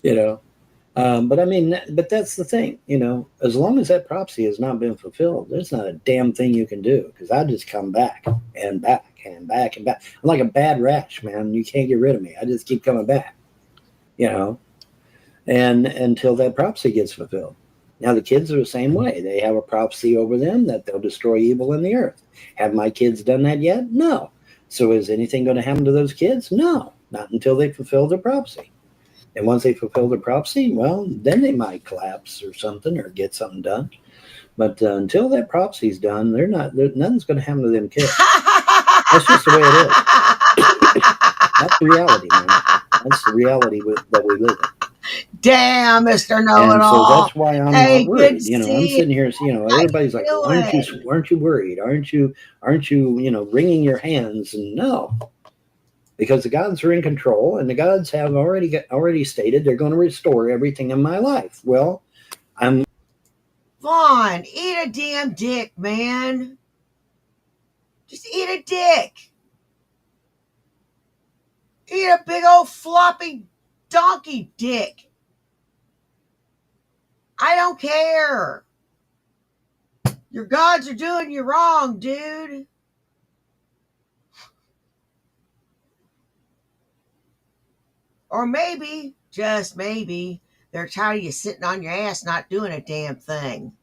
But I mean, but that's the thing, as long as that prophecy has not been fulfilled, there's not a damn thing you can do because I just come back and back and back and back. I'm like a bad rash, man. You can't get rid of me. I just keep coming back, and until that prophecy gets fulfilled. Now, the kids are the same way. They have a prophecy over them that they'll destroy evil in the earth. Have my kids done that yet? No. So is anything going to happen to those kids? No, not until they fulfill their prophecy. And once they fulfill their prophecy, well, then they might collapse or something or get something done. But until that prophecy's done, nothing's going to happen to them kids. That's just the way it is. That's the reality, man. That's the reality that we live in. Damn, Mr. Know-it-all. And so that's why I'm not worried. I'm sitting here, everybody's like, well, aren't you worried? Aren't you, wringing your hands? And no. Because the gods are in control, and the gods have already stated they're going to restore everything in my life. Well, Vaughn, eat a damn dick, man. Just eat a dick. Eat a big old floppy donkey dick. I don't care. Your gods are doing you wrong, dude. Or maybe, just maybe, they're tired of you sitting on your ass not doing a damn thing.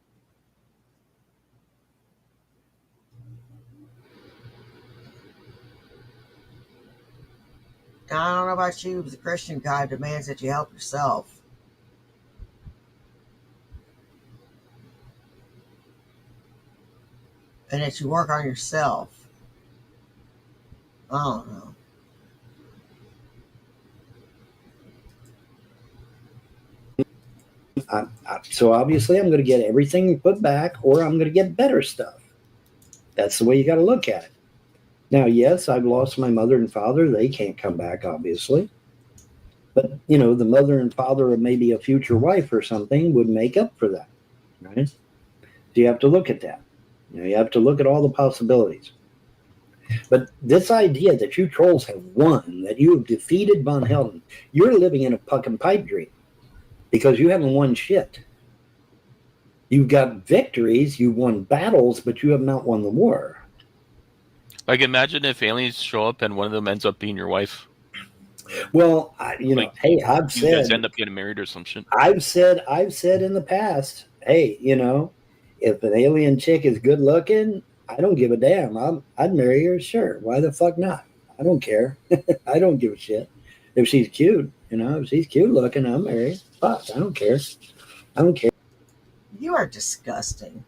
Now, I don't know about you, but the Christian God demands that you help yourself. And that you work on yourself. I don't know. So obviously I'm going to get everything put back, or I'm going to get better stuff. That's the way you got to look at it. Now, yes, I've lost my mother and father. They can't come back, obviously. But, the mother and father of maybe a future wife or something would make up for that, right? So you have to look at that. You have to look at all the possibilities. But this idea that you trolls have won, that you have defeated Von Helden, you're living in a fucking pipe dream. Because you haven't won shit. You've got victories, you've won battles, but you have not won the war. Like, imagine if aliens show up and one of them ends up being your wife. Well, hey, I've said... You guys end up getting married or some shit. I've said in the past, hey, if an alien chick is good looking, I don't give a damn. I'd marry her, sure. Why the fuck not? I don't care. I don't give a shit. If she's cute, if she's cute looking, I'll marry her. Fuck, I don't care. I don't care. You are disgusting.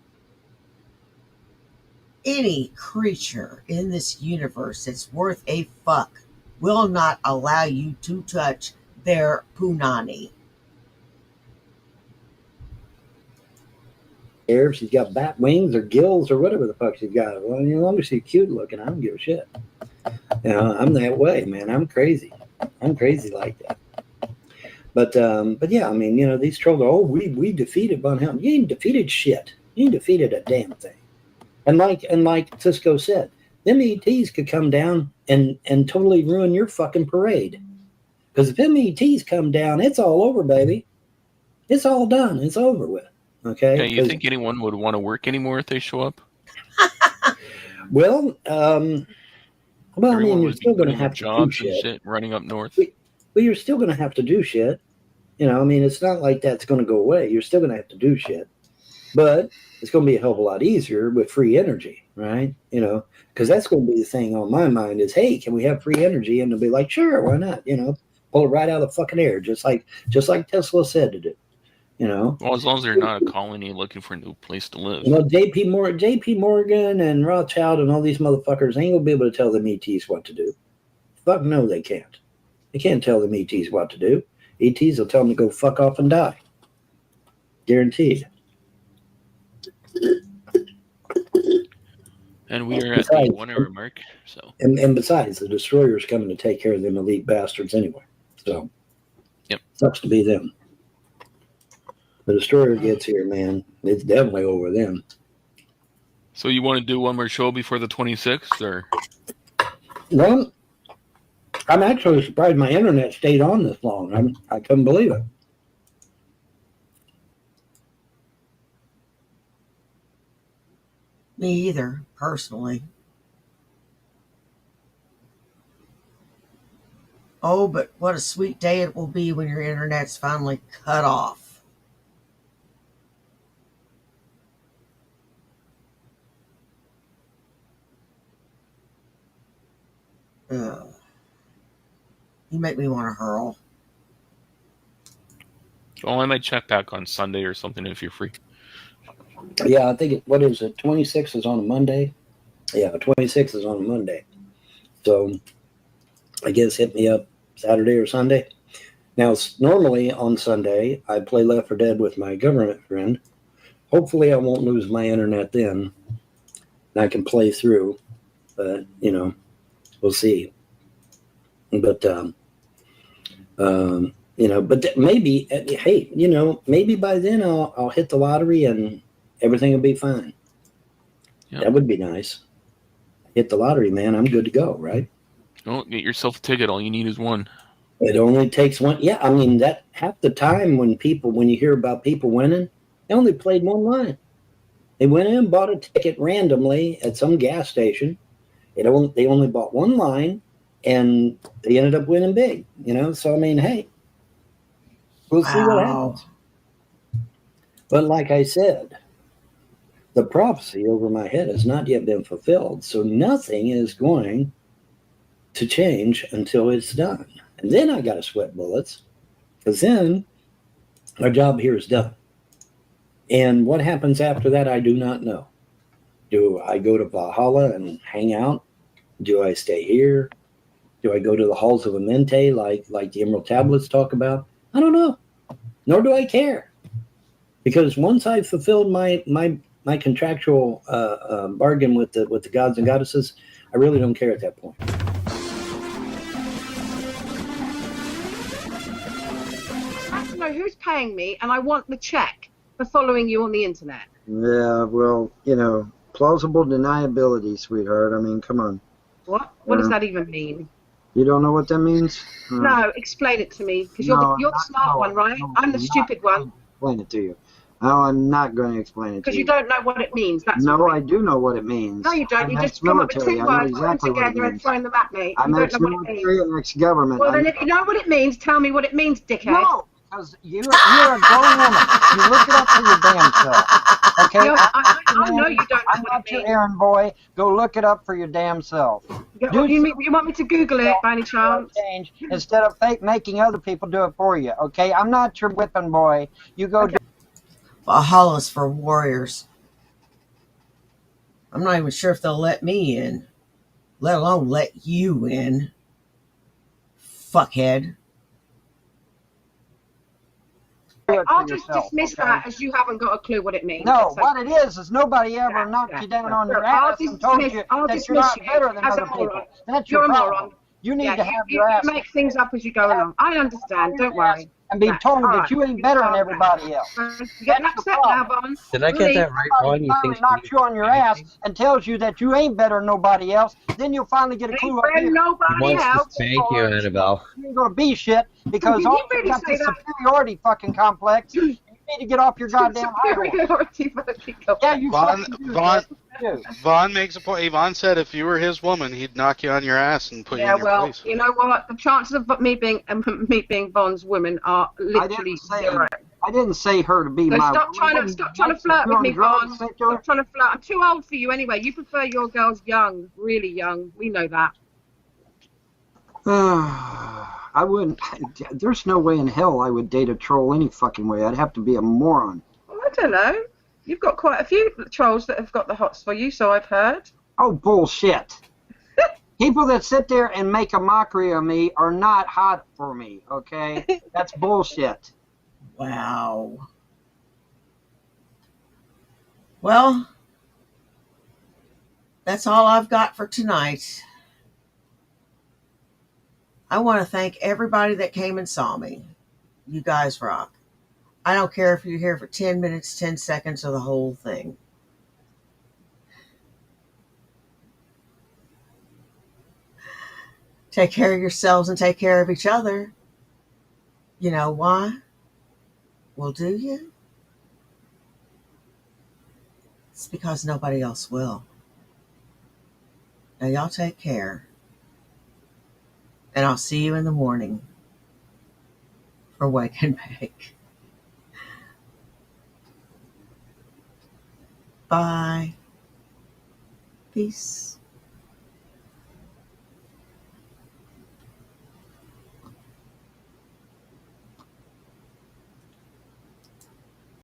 Any creature in this universe that's worth a fuck will not allow you to touch their punani. If she's got bat wings or gills or whatever the fuck she's got, well, as long as she's cute looking, I don't give a shit. I'm that way, man. I'm crazy. I'm crazy like that. But yeah, I mean, these trolls, we defeated Von Helden. You ain't defeated shit. You ain't defeated a damn thing. And like Cisco said, them ETs could come down and totally ruin your fucking parade. Because if them ETs come down, it's all over, baby. It's all done. It's over with. Okay. Yeah, you think anyone would want to work anymore if they show up? Well, you're still going to have to do shit. Running up north. But you're still going to have to do shit. It's not like that's going to go away. You're still going to have to do shit. But it's going to be a hell of a lot easier with free energy, right? Because that's going to be the thing on my mind is, hey, can we have free energy? And they'll be like, sure, why not? Pull it right out of the fucking air, just like Tesla said to do. Well, as long as they're not a colony looking for a new place to live. JP Morgan and Rothschild and all these motherfuckers ain't gonna be able to tell them ETs what to do. Fuck no, they can't. They can't tell them ETs what to do. ETs will tell them to go fuck off and die. Guaranteed. And we are at the 1 hour mark, so. And besides, the destroyer's coming to take care of them elite bastards anyway. So, yep. Sucks to be them. The destroyer gets here, man. It's definitely over them. So you want to do one more show before the 26th, or? Well, I'm actually surprised my internet stayed on this long. I couldn't believe it. Me either, personally. Oh, but what a sweet day it will be when your internet's finally cut off. Ugh. You make me want to hurl. Well, I might check back on Sunday or something if you're free. Yeah, I think what is it? 26 is on a Monday. Yeah, 26 is on a Monday. So I guess hit me up Saturday or Sunday. Now, normally on Sunday, I play Left 4 Dead with my government friend. Hopefully, I won't lose my internet then. And I can play through. But, you know, we'll see. But, you know, but maybe, hey, you know, maybe by then I'll hit the lottery and everything will be fine. Yep. That would be nice. Hit the lottery, man. I'm good to go, right? Oh, get yourself a ticket. All you need is one. It only takes one. Yeah, I mean, that half the time when you hear about people winning, they only played one line. They went in and bought a ticket randomly at some gas station. They only bought one line, and they ended up winning big. You know, so I mean, hey, we'll see what happens. But like I said, the prophecy over my head has not yet been fulfilled, so nothing is going to change until it's done. And then I got to sweat bullets, because then our job here is done. And what happens after that, I do not know. Do I go to Valhalla and hang out? Do I stay here? Do I go to the halls of Amente like the Emerald Tablets talk about? I don't know. Nor do I care. Because once I've fulfilled my contractual bargain with the gods and goddesses, I really don't care at that point. I have to know who's paying me, and I want the check for following you on the internet. Yeah, well, you know, plausible deniability, sweetheart. I mean, come on. What? What does that even mean? You don't know what that means? No, explain it to me, because you're the smart one, right? I'm the stupid one. Explain it to you. No, I'm not going to explain it to you. Because you don't know what it means. That's no, I do know what it means. No, you don't. You just come up with two words, put them together and throw them at me. I'm you don't know what it means. and ex-government. Well, then if you know what it means, tell me what it means, dickhead. No, because you're a grown woman. You look it up for your damn self. Okay? I know you don't know I'm what not it your means. errand boy. Go look it up for your damn self. You want me to Google it by any chance? Change instead of making other people do it for you. Okay? I'm not your whipping boy. You go do Valhalla's for warriors. I'm not even sure if they'll let me in, let alone let you in. Fuckhead. I'll just dismiss that as you haven't got a clue what it means. No, what it is nobody ever knocked you down on your ass and told you that you're not better than other people. That's your problem. You need to have your ass. You make things up as you go along. I understand. Don't worry. And be told that you ain't better than everybody else. You're getting upset now, Bon. Did I get that right, Ron? You think knocks you on your ass and tells you that you ain't better than nobody else, then you'll finally get a clue up here. Nobody else. Thank you, Annabelle. You ain't gonna be shit because all you got this superiority fucking complex. You need to get off your goddamn high. Yeah, you Vaughn makes a point. Vaughn said if you were his woman, he'd knock you on your ass and put you in your place. You know what? The chances of me being Vaughn's woman are literally zero. I didn't say her to be my. Stop trying to flirt with me, Vaughn. Stop trying to flirt. I'm too old for you anyway. You prefer your girls young, really young. We know that. I wouldn't. There's no way in hell I would date a troll any fucking way. I'd have to be a moron. Well, I don't know. You've got quite a few trolls that have got the hots for you, so I've heard. Oh, bullshit. People that sit there and make a mockery of me are not hot for me, okay? That's bullshit. Wow. Well, that's all I've got for tonight. I want to thank everybody that came and saw me. You guys rock. I don't care if you're here for 10 minutes, 10 seconds, or the whole thing. Take care of yourselves and take care of each other. You know why? Well, do you? It's because nobody else will. Now, y'all take care. And I'll see you in the morning for Wake and Bake. Bye. Peace.